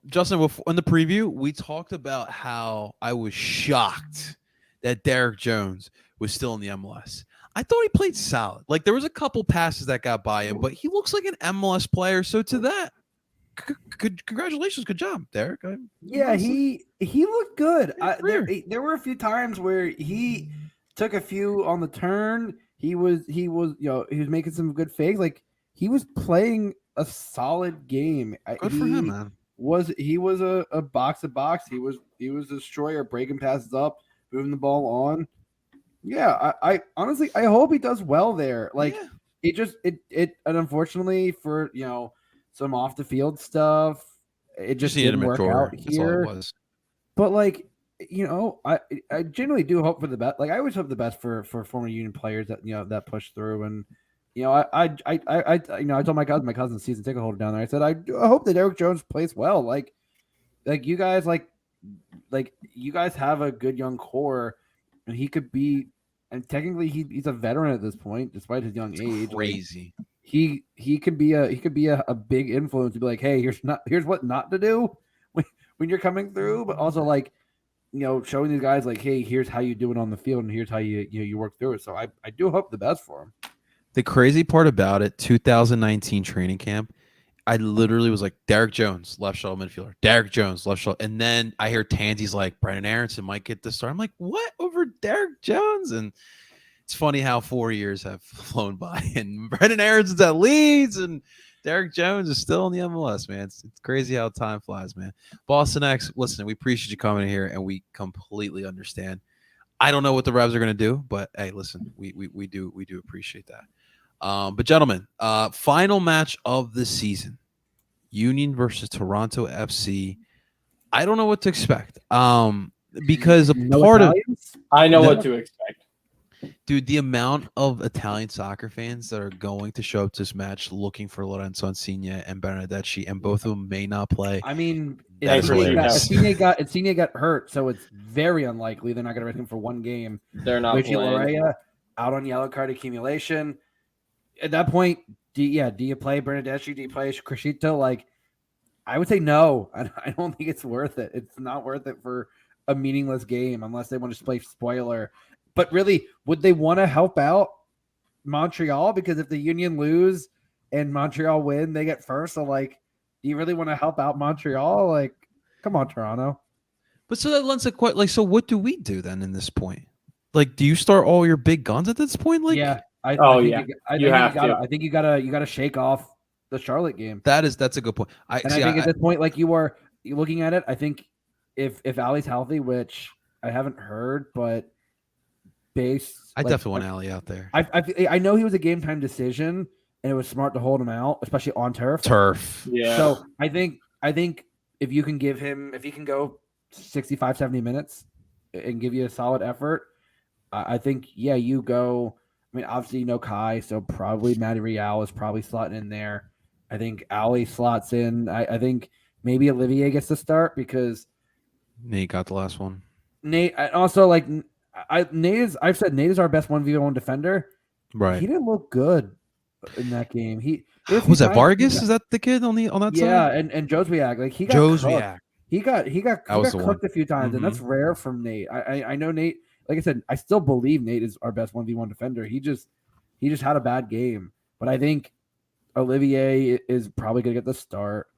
Justin, in the preview, we talked about how I was shocked that Derek Jones was still in the MLS. I thought he played solid. Like there was a couple passes that got by him, but he looks like an MLS player. So to that, congratulations, good job, Derek. Yeah, honestly, he looked good. career. There were a few times where he took a few on the turn. He was he was making some good fakes. Like he was playing a solid game. Good for him, man. He was a box to box. He was a destroyer, breaking passes up, moving the ball on. Yeah, I honestly I hope he does well there. Like Yeah. it and unfortunately for some off the field stuff, it just needed a didn't work mature. out That's all it here. was. But like I genuinely do hope for the best. Like I always hope the best for former Union players that that push through. And I told my cousin season ticket holder down there. I said I hope that Derek Jones plays well. Like you guys you guys have a good young core, and he could be. And technically, he's a veteran at this point, despite his young age. Crazy. Like, he could be a big influence to be like, hey, here's what not to do when you're coming through, but also like showing these guys like, hey, here's how you do it on the field, and here's how you work through it. So I do hope the best for him. The crazy part about it, 2019 training camp, I literally was like, Derek Jones, left shoulder midfielder. Derek Jones, left shoulder. And then I hear Tansy's like, Brendan Aronson might get the start. I'm like, what? Over Derek Jones? And it's funny how 4 years have flown by. And Brendan Aronson's at Leeds, and Derek Jones is still in the MLS, man. It's crazy how time flies, man. Boston X, listen, we appreciate you coming in here, and we completely understand. I don't know what the Revs are going to do, but hey, listen, we do appreciate that. But gentlemen, final match of the season, Union versus Toronto FC. I don't know what to expect. Because a part Italians? I know No. what to expect. dude, the amount of Italian soccer fans that are going to show up to this match looking for Lorenzo Insigne and Bernardeschi, and both of them may not play. I mean, That is hilarious. Insigne got hurt, so it's very unlikely they're not going to rest him for one game. They're not Richie playing. Larea out on yellow card accumulation. At that point, do you play Bernardeschi? Do you play Crescito? Like, I would say no. I don't think it's worth it. It's not worth it for a meaningless game unless they want to play spoiler. But really, would they want to help out Montreal? Because if the Union lose and Montreal win, they get first. So, like, do you really want to help out Montreal? Like, come on, Toronto. But so that lends a quite like. So what do we do then in this point? Like, do you start all your big guns at this point? Like, yeah, I think you gotta shake off the Charlotte game. that's a good point. I think at this point, like you're looking at it, I think if Ali's healthy, which I haven't heard, but I definitely want Ali out there. I know he was a game time decision, and it was smart to hold him out, especially on turf. Yeah. So I think if you can give him, if he can go 65, 70 minutes and give you a solid effort, I think you go. I mean, obviously Kai, so probably Matty Real is probably slotting in there. I think Ali slots in. I think maybe Olivier gets the start because Nate got the last one. Nate, also like I've said Nate is our best 1v1 defender. Right. He didn't look good in that game. Was that Vargas? Is that the kid on that side? Yeah, and Joswiak, like he got Joswiak. He got cooked a few times, Mm-hmm. and that's rare from Nate. I know Nate. Like I said, I still believe Nate is our best 1v1 defender. He just had a bad game, but I think Olivier is probably going to get the start.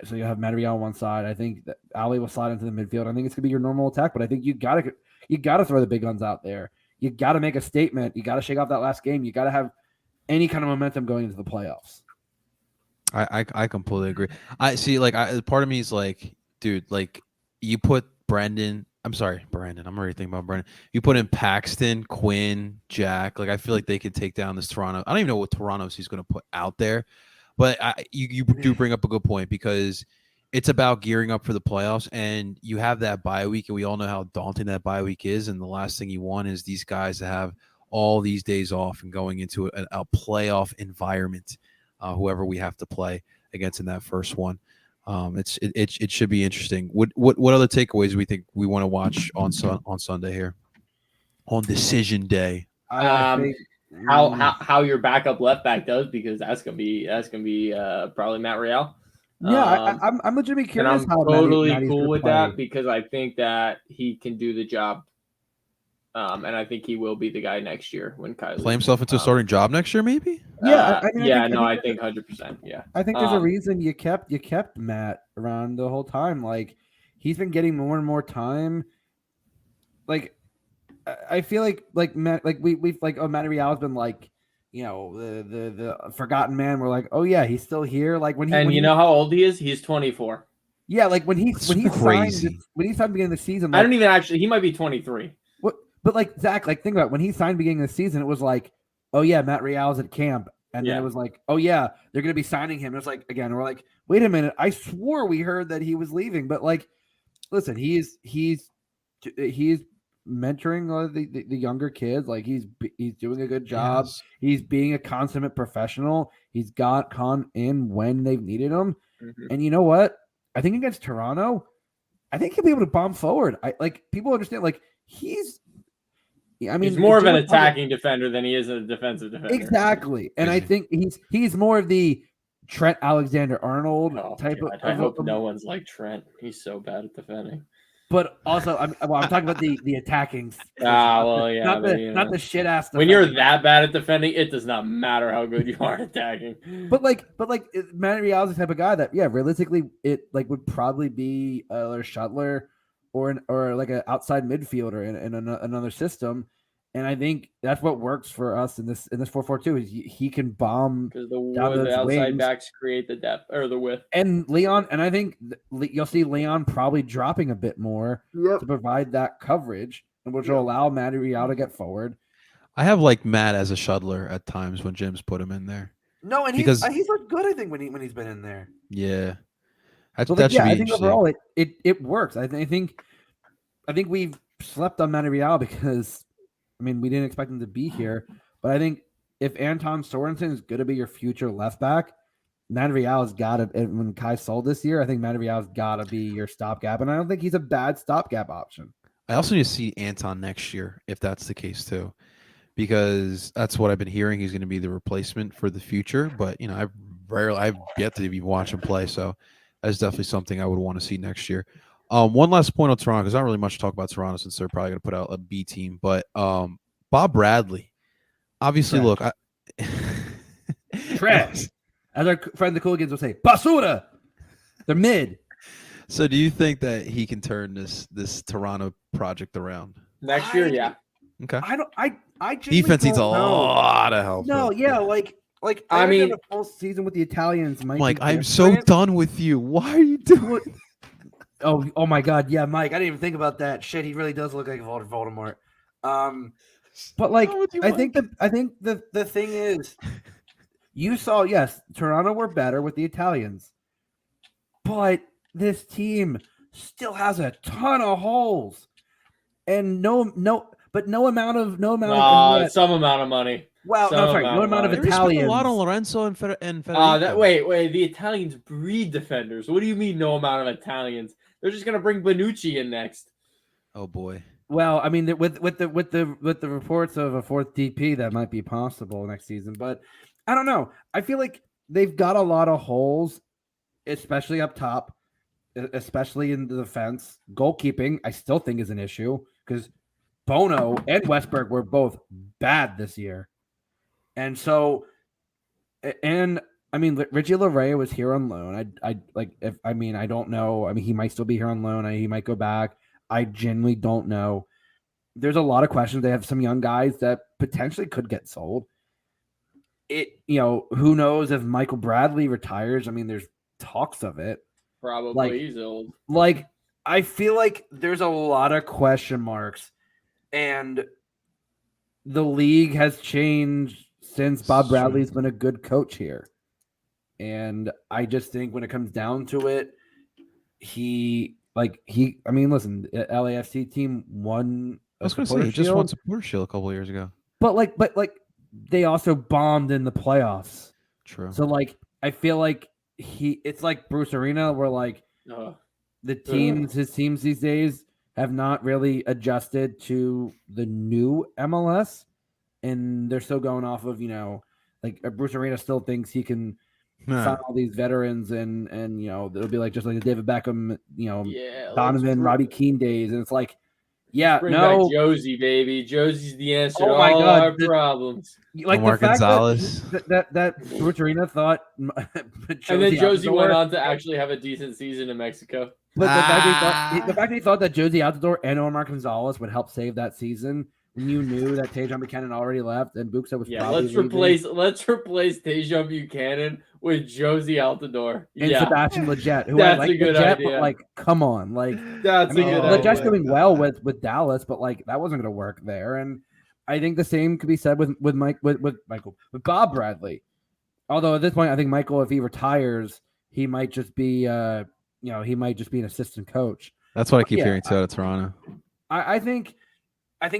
So you have Madrigal on one side. I think that Ali will slide into the midfield. I think it's going to be your normal attack, but I think you got to throw the big guns out there. You got to make a statement. You got to shake off that last game. You got to have any kind of momentum going into the playoffs. I completely agree. I see. Like, part of me is like, dude, like you put Brandon. I'm sorry, Brandon. I'm already thinking about Brandon. You put in Paxton, Quinn, Jack. Like, I feel like they could take down this Toronto. I don't even know what Toronto's he's going to put out there, but you do bring up a good point because it's about gearing up for the playoffs, and you have that bye week, and we all know how daunting that bye week is. And the last thing you want is these guys to have all these days off and going into a playoff environment, whoever we have to play against in that first one. It should be interesting. What other takeaways do we think we want to watch on Sunday here on decision day? I think How your backup left back does, because that's gonna be probably Matt Real. Yeah, I'm legitimately And curious I'm how totally Matty's cool gonna with play. that, because I think that he can do the job. And I think he will be the guy next year when Kylie Play himself into a starting job next year, maybe. Yeah, I think 100%. Yeah, I think there's a reason you kept Matt around the whole time. Like, he's been getting more and more time. Like, I feel like Matt, like we've like, oh, Matty Real's been like, the forgotten man. We're like, oh yeah, he's still here. Like when he know how old he is? He's 24. Yeah, like when he crazy. signed beginning of the season. Like, I don't even actually. He might be 23. But like Zach, like think about it. When he signed beginning of the season, it was like, oh yeah, Matt Real's at camp, and then it was like, oh yeah, they're gonna be signing him. It was like, again, we're like, wait a minute, I swore we heard that he was leaving, but like, listen, he's mentoring the younger kids. Like he's doing a good job. Yes. He's being a consummate professional. He's gone in when they've needed him, and you know what? I think against Toronto, I think he'll be able to bomb forward. People understand like he's more of an attacking defender than he is a defensive defender. Exactly. And I think he's more of the Trent Alexander-Arnold type of. I hope no one's like Trent. He's so bad at defending. But also, I'm talking about the attacking. Not the shit ass. When you're that bad at defending, it does not matter how good you are at attacking. But Manny Real's the type of guy that, realistically, it would probably be a Shuttler or like an outside midfielder in another system. And I think that's what works for us in this 4-4-2 is he can bomb because the outside backs create the depth or the width. And Leon, and I think you'll see Leon probably dropping a bit more to provide that coverage, which will allow Matty Real to get forward. I have like Matt as a shuttler at times when Jim's put him in there. No, and he's looked good. I think when he's been in there. Yeah, I think overall it works. I think we've slept on Matty Real because. We didn't expect him to be here, but I think if Anton Sorensen is going to be your future left back, Matty Real's got to. When Kai sold this year, I think Matty Real's got to be your stopgap, and I don't think he's a bad stopgap option. I also need to see Anton next year if that's the case too, because that's what I've been hearing. He's going to be the replacement for the future, but I've yet to be watching play, so that's definitely something I would want to see next year. One last point on Toronto, because not really much to talk about Toronto since they're probably going to put out a B team. But Bob Bradley, obviously, look, trash. As our friend the Cooligans will say, basura. They're mid. So, do you think that he can turn this Toronto project around next year? Yeah. Okay. I defense needs a lot of help. No, yeah, like a full season with the Italians. Mike, I'm so done with you. Why are you doing? Oh my God, yeah, Mike. I didn't even think about that. Shit, he really does look like Voldemort. But I think the thing is, you saw, yes, Toronto were better with the Italians, but this team still has a ton of holes, and no amount of some amount of money. Well, no, sorry, no amount of Italians. A lot on Lorenzo and Federico. Wait, the Italians breed defenders. What do you mean no amount of Italians? They're just gonna bring Bonucci in next. Oh boy. Well, with the reports of a fourth DP, that might be possible next season, but I don't know. I feel like they've got a lot of holes, especially up top, especially in the defense. Goalkeeping, I still think is an issue because Bono and Westberg were both bad this year. And so, Richie Laryea was here on loan. I don't know. He might still be here on loan. He might go back. I genuinely don't know. There's a lot of questions. They have some young guys that potentially could get sold. Who knows if Michael Bradley retires? There's talks of it. Probably he's old. I feel like there's a lot of question marks, and the league has changed since Bob Bradley's been a good coach here. And I just think when it comes down to it, listen, the LAFC team won. I was going to say, he just won Supporters Sheild a couple of years ago. but they also bombed in the playoffs. True. So like I feel like it's like Bruce Arena where like his teams these days have not really adjusted to the new MLS, and they're still going off of like Bruce Arena still thinks he can sign all these veterans and it'll be like just like the David Beckham Donovan Robbie Keane days, and it's like bring back Josie, baby. Josie's the answer to all our problems. Like Omar the fact Gonzalez. that Bruce Arena thought, and then Josie went on to actually have a decent season in Mexico. But the fact that he thought that Josie Altidore and Omar Gonzalez would help save that season, when you knew that Tejan Buchanan already left and Buxa was probably let's replace Tejan Buchanan with Josie Altidore and Sebastian Lletget, who that's I like a good Lletget, idea. but like, come on, like that's a good idea. Lletget's doing well with Dallas, but like that wasn't going to work there, and I think the same could be said with Bob Bradley. Although at this point, I think Michael, if he retires, he might just be he might just be an assistant coach. That's what I keep hearing too out of Toronto. I think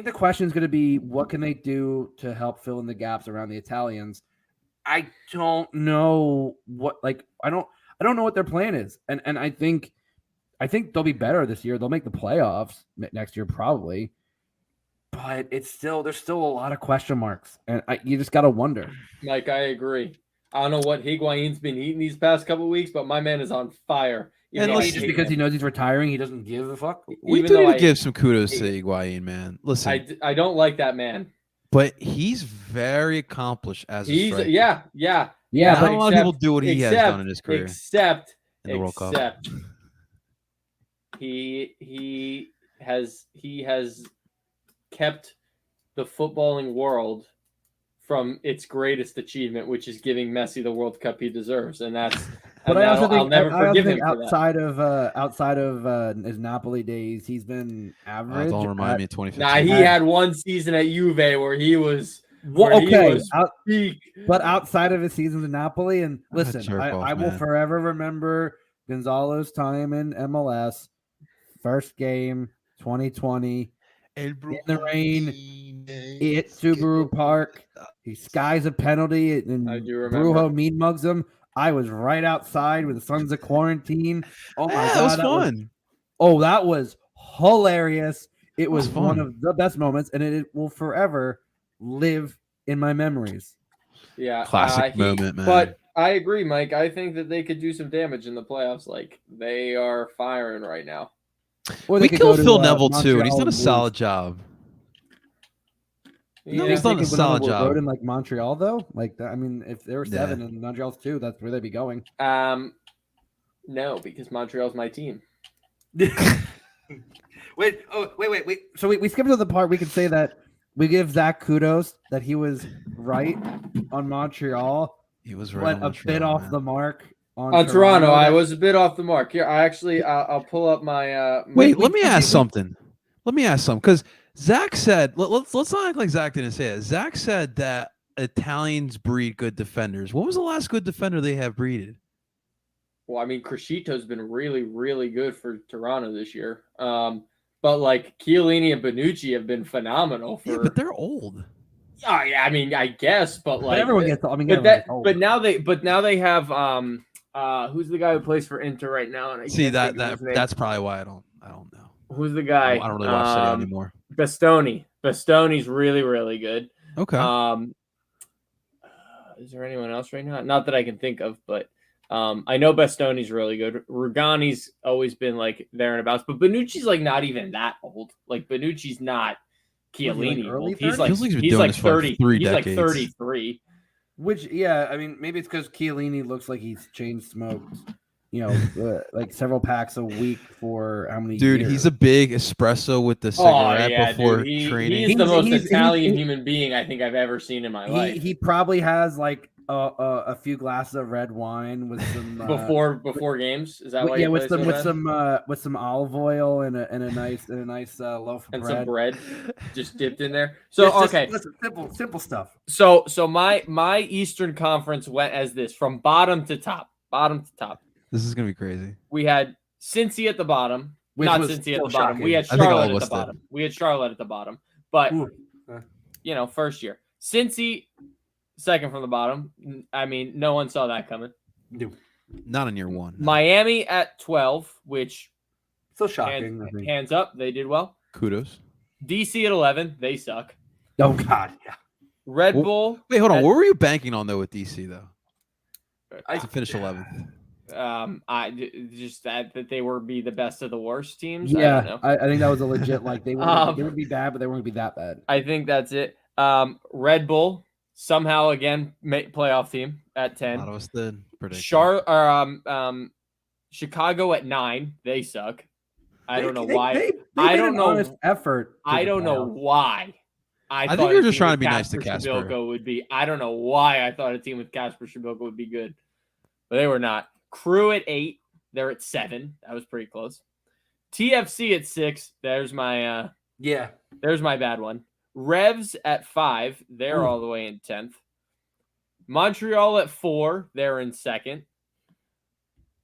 the question is going to be, what can they do to help fill in the gaps around the Italians? I don't know what I don't know what their plan is, and I think they'll be better this year. They'll make the playoffs next year probably, but there's still a lot of question marks, and you just got to wonder. Mike, I agree. I don't know what Higuain's been eating these past couple of weeks, but my man is on fire. And just because he knows he's retiring, he doesn't give a fuck. We do need to give some kudos to Higuain, man. Listen, I don't like that man, but he's very accomplished as a striker. Yeah. Not a lot of people do what he has done in his career. Except in the World Cup. He has kept the footballing world from its greatest achievement, which is giving Messi the World Cup he deserves, and that's. But I'll never forgive him for that. Outside of his Napoli days, he's been average. Don't remind me of 2015. Nah, he had one season at Juve where he was. But outside of his seasons in Napoli, and listen, I will forever remember Gonzalo's time in MLS. First game, 2020, in the rain, at Subaru Park. He skies a penalty, and Brujo mean mugs him. I was right outside with the Sons of Quarantine. Oh my God, that was fun. That was hilarious. It was one of the best moments, and it will forever live in my memories. Yeah, classic moment, man. But I agree, Mike. I think that they could do some damage in the playoffs. Like, they are firing right now. We killed Phil Neville too, and he's done a solid job. Yeah, he's done a solid job. Road in like Montreal, though, like I mean, if there were 7 and Montreal's 2, that's where they'd be going. No, because Montreal's my team. Wait. So we skipped to the part we could say that we give Zach kudos that he was right on Montreal. He was right, but a bit off the mark on Toronto. I was a bit off the mark. Here, I'll pull up my. Wait, let me ask something. Because Zach said, let's not act like Zach didn't say it. Zach said that Italians breed good defenders. When was the last good defender they have breeded? Well, I mean, Crescito's been really, really good for Toronto this year. But like Chiellini and Bonucci have been phenomenal. But they're old. Yeah, I mean, I guess, but like everyone gets. I mean, but now they have who's the guy who plays for Inter right now? And that's probably why I don't know. Who's the guy? I don't really watch City anymore. Bastoni. Bastoni's really, really good. Okay. Is there anyone else right now? Not that I can think of, but I know Bastoni's really good. Rugani's always been like there and abouts, but Bonucci's like not even that old. Like Bonucci's not Chiellini old. He's like 30. He's like 33. Which I mean maybe it's because Chiellini looks like he's chain smoked. Like several packs a week for how many years? He's a big espresso with the cigarette before training. He's the most Italian human being I think I've ever seen in my life. He probably has like a few glasses of red wine with some before games. Is that why? Yeah, with some olive oil and a nice loaf of and bread. Some bread just dipped in there. So listen, simple stuff. So my Eastern Conference went as this from bottom to top. This is gonna be crazy. We had Cincy at the bottom. Not Cincy at the bottom. Shocking. We had Charlotte at the bottom. But first year. Cincy, second from the bottom. I mean, no one saw that coming. Not in year one. No. Miami at 12, which So shocking. hands up, they did well. Kudos. DC at 11, they suck. Oh God, yeah. Red Bull. Wait, hold on. What were you banking on though with DC though? I To finish 11th. I just that they would be the best of the worst teams. Yeah, I don't know. I think that was a legit they would be bad, but they weren't gonna be that bad. I think that's it. Red Bull somehow again playoff team at 10. A lot of us did predict. Chicago at 9. They suck. I don't know why. They I made don't an know. honest effort. I don't know why. I think you're just trying to be nice to Casper. Shabilko would be. I don't know why I thought a team with Casper Shabilko would be good, but they were not. Crew at 8. They're at 7. That was pretty close. TFC at 6. There's my There's my bad one. Revs at 5. They're all the way in 10th. Montreal at 4. They're in 2nd.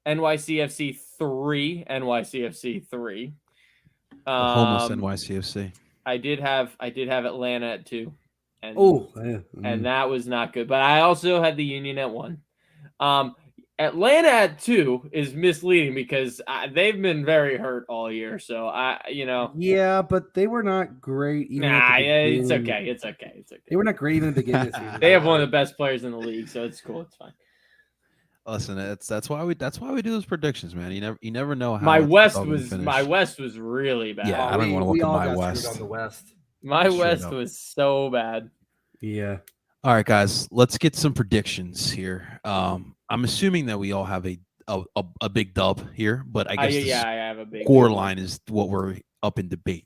NYCFC 3. NYCFC 3. Homeless NYCFC. I did have Atlanta at 2. And, and that was not good. But I also had the Union at 1. Atlanta at 2 is misleading because they've been very hurt all year. So yeah, but they were not great. It's okay. It's okay. They were not great even at the beginning of the season. They have one of the best players in the league, so it's cool. It's fine. Listen, that's why we do those predictions, man. You never know how my West was really bad. Yeah, I don't want to look at my West. On the West. My West was so bad. Yeah. All right, guys, let's get some predictions here. I'm assuming that we all have a big dub here, but I guess I have a big score line is what we're up in debate.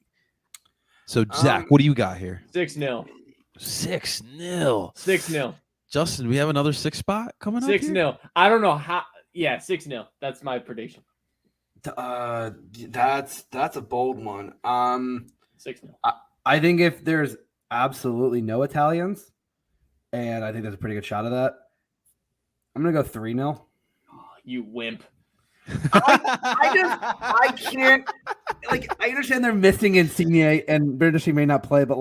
So Zach, what do you got here? 6-0. 6-0. 6-0. Justin, we have another 6 spot coming up. 6-0. I don't know how. Yeah, 6-0. That's my prediction. That's a bold one. 6-0. I think if there's absolutely no Italians, and I think there's a pretty good shot of that, I'm gonna go 3-0. Oh, you wimp. I can't. I understand they're missing Insigne, and British may not play, but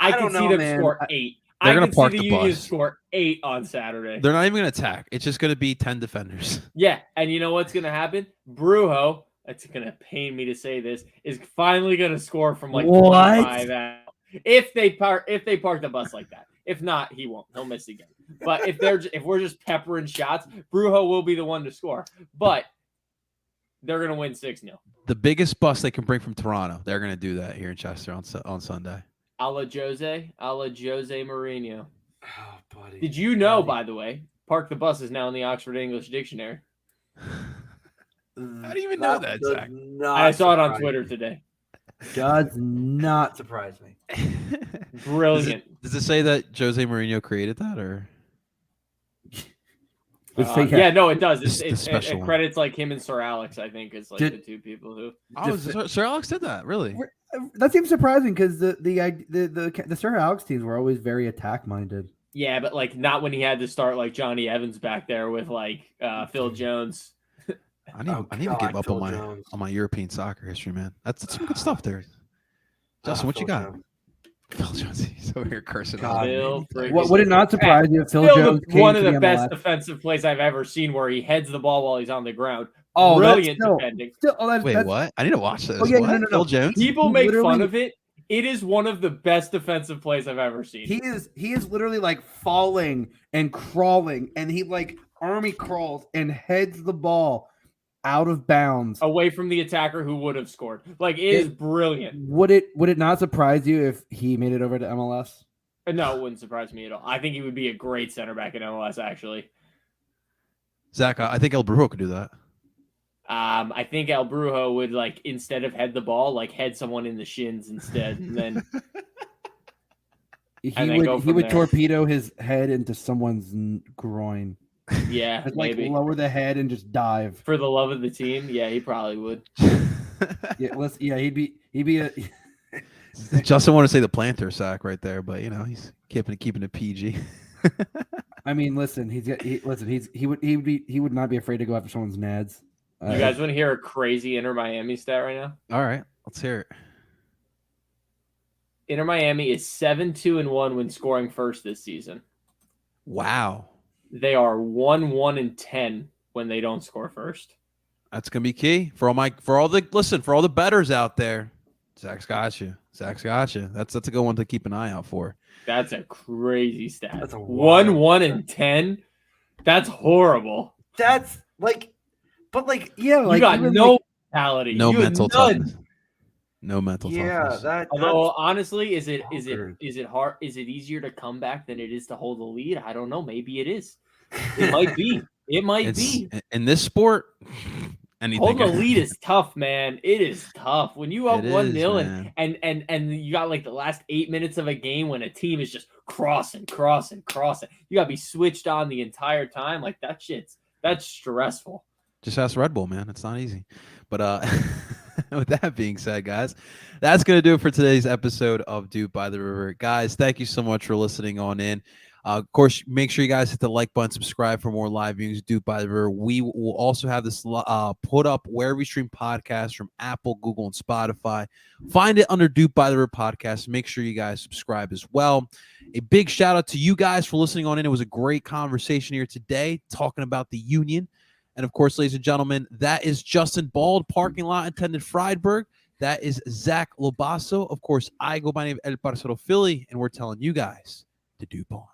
I can see them score 8. They're going to park the the Union bus. Score 8 on Saturday. They're not even going to attack. It's just going to be 10 defenders. Yeah, and you know what's going to happen? Brujo, it's going to pain me to say this, is finally going to score from 25 out. If they park the bus like that. If not, he won't. He'll miss again. But if we're just peppering shots, Brujo will be the one to score. But they're going to win 6-0. The biggest bus they can bring from Toronto. They're going to do that here in Chester on Sunday. A la Jose Mourinho. Oh, buddy. Did you know, by the way, park the bus is now in the Oxford English Dictionary? How do you even know that, Zach? I saw it on Twitter today. Does not surprise me. Brilliant. Does it say that Jose Mourinho created that, or? Yeah, no, it does. It credits him and Sir Alex, I think, is the two people who. Sir Alex did that, really? That seems surprising because the Sir Alex teams were always very attack minded. Yeah, but not when he had to start Johnny Evans back there with Phil Jones. I need to give up on my European soccer history, man. That's some good stuff there. Justin, what you got? Phil Jones, he's over here cursing. Would it not surprise you if Phil Jones came one of to the best MLS? Defensive plays I've ever seen, where he heads the ball while he's on the ground. Oh, brilliant defending. Wait, what? I need to watch this. Oh, yeah, what? no. Phil Jones. People make fun of it. It is one of the best defensive plays I've ever seen. He is literally falling and crawling, and he army crawls and heads the ball out of bounds away from the attacker who would have scored. It is brilliant. Would it not surprise you if he made it over to MLS? No, it wouldn't surprise me at all. I think he would be a great center back in MLS, actually. Zach, I think El Brujo could do that. I think El Brujo would instead of head the ball, head someone in the shins instead, and then he would torpedo his head into some's groin. Yeah, maybe lower the head and just dive for the love of the team. Yeah, he probably would. He'd be a. Justin wanted to say the planter sack right there, but he's keeping it PG. I mean, listen, he would not be afraid to go after someone's nads. You guys want to hear a crazy Inter Miami stat right now? All right, let's hear it. Inter Miami is 7-2-1 when scoring first this season. Wow. They are 1-1-10 when they don't score first. That's gonna be key for all the bettors out there. Zach's got you. That's a good one to keep an eye out for. That's a crazy stat. That's a 1-1-10. That's horrible. That's like, but like, yeah, like you got no mentality. No you mental none. toughness. No mental toughness. Although honestly, is it hard? Is it easier to come back than it is to hold the lead? I don't know. Maybe it is. It might be. It might be. In this sport, anything. Holding the lead is tough, man. It is tough when you up 1-0 and you got like the last 8 minutes of a game when a team is just crossing. You gotta be switched on the entire time. Like that's stressful. Just ask Red Bull, man. It's not easy. But with that being said, guys, that's going to do it for today's episode of Dupe by the River. Guys, thank you so much for listening on in. Of course, make sure you guys hit the like button, subscribe for more live viewings, Dupe by the River. We will also have this put up where we stream podcasts from Apple, Google, and Spotify. Find it under Dupe by the River podcast. Make sure you guys subscribe as well. A big shout out to you guys for listening on in. It was a great conversation here today talking about the Union. And of course, ladies and gentlemen, that is Justin Bald, parking lot attendant Friedberg. That is Zach Lobasso. Of course, I go by the name of El Parcero Philly, and we're telling you guys to dupe on.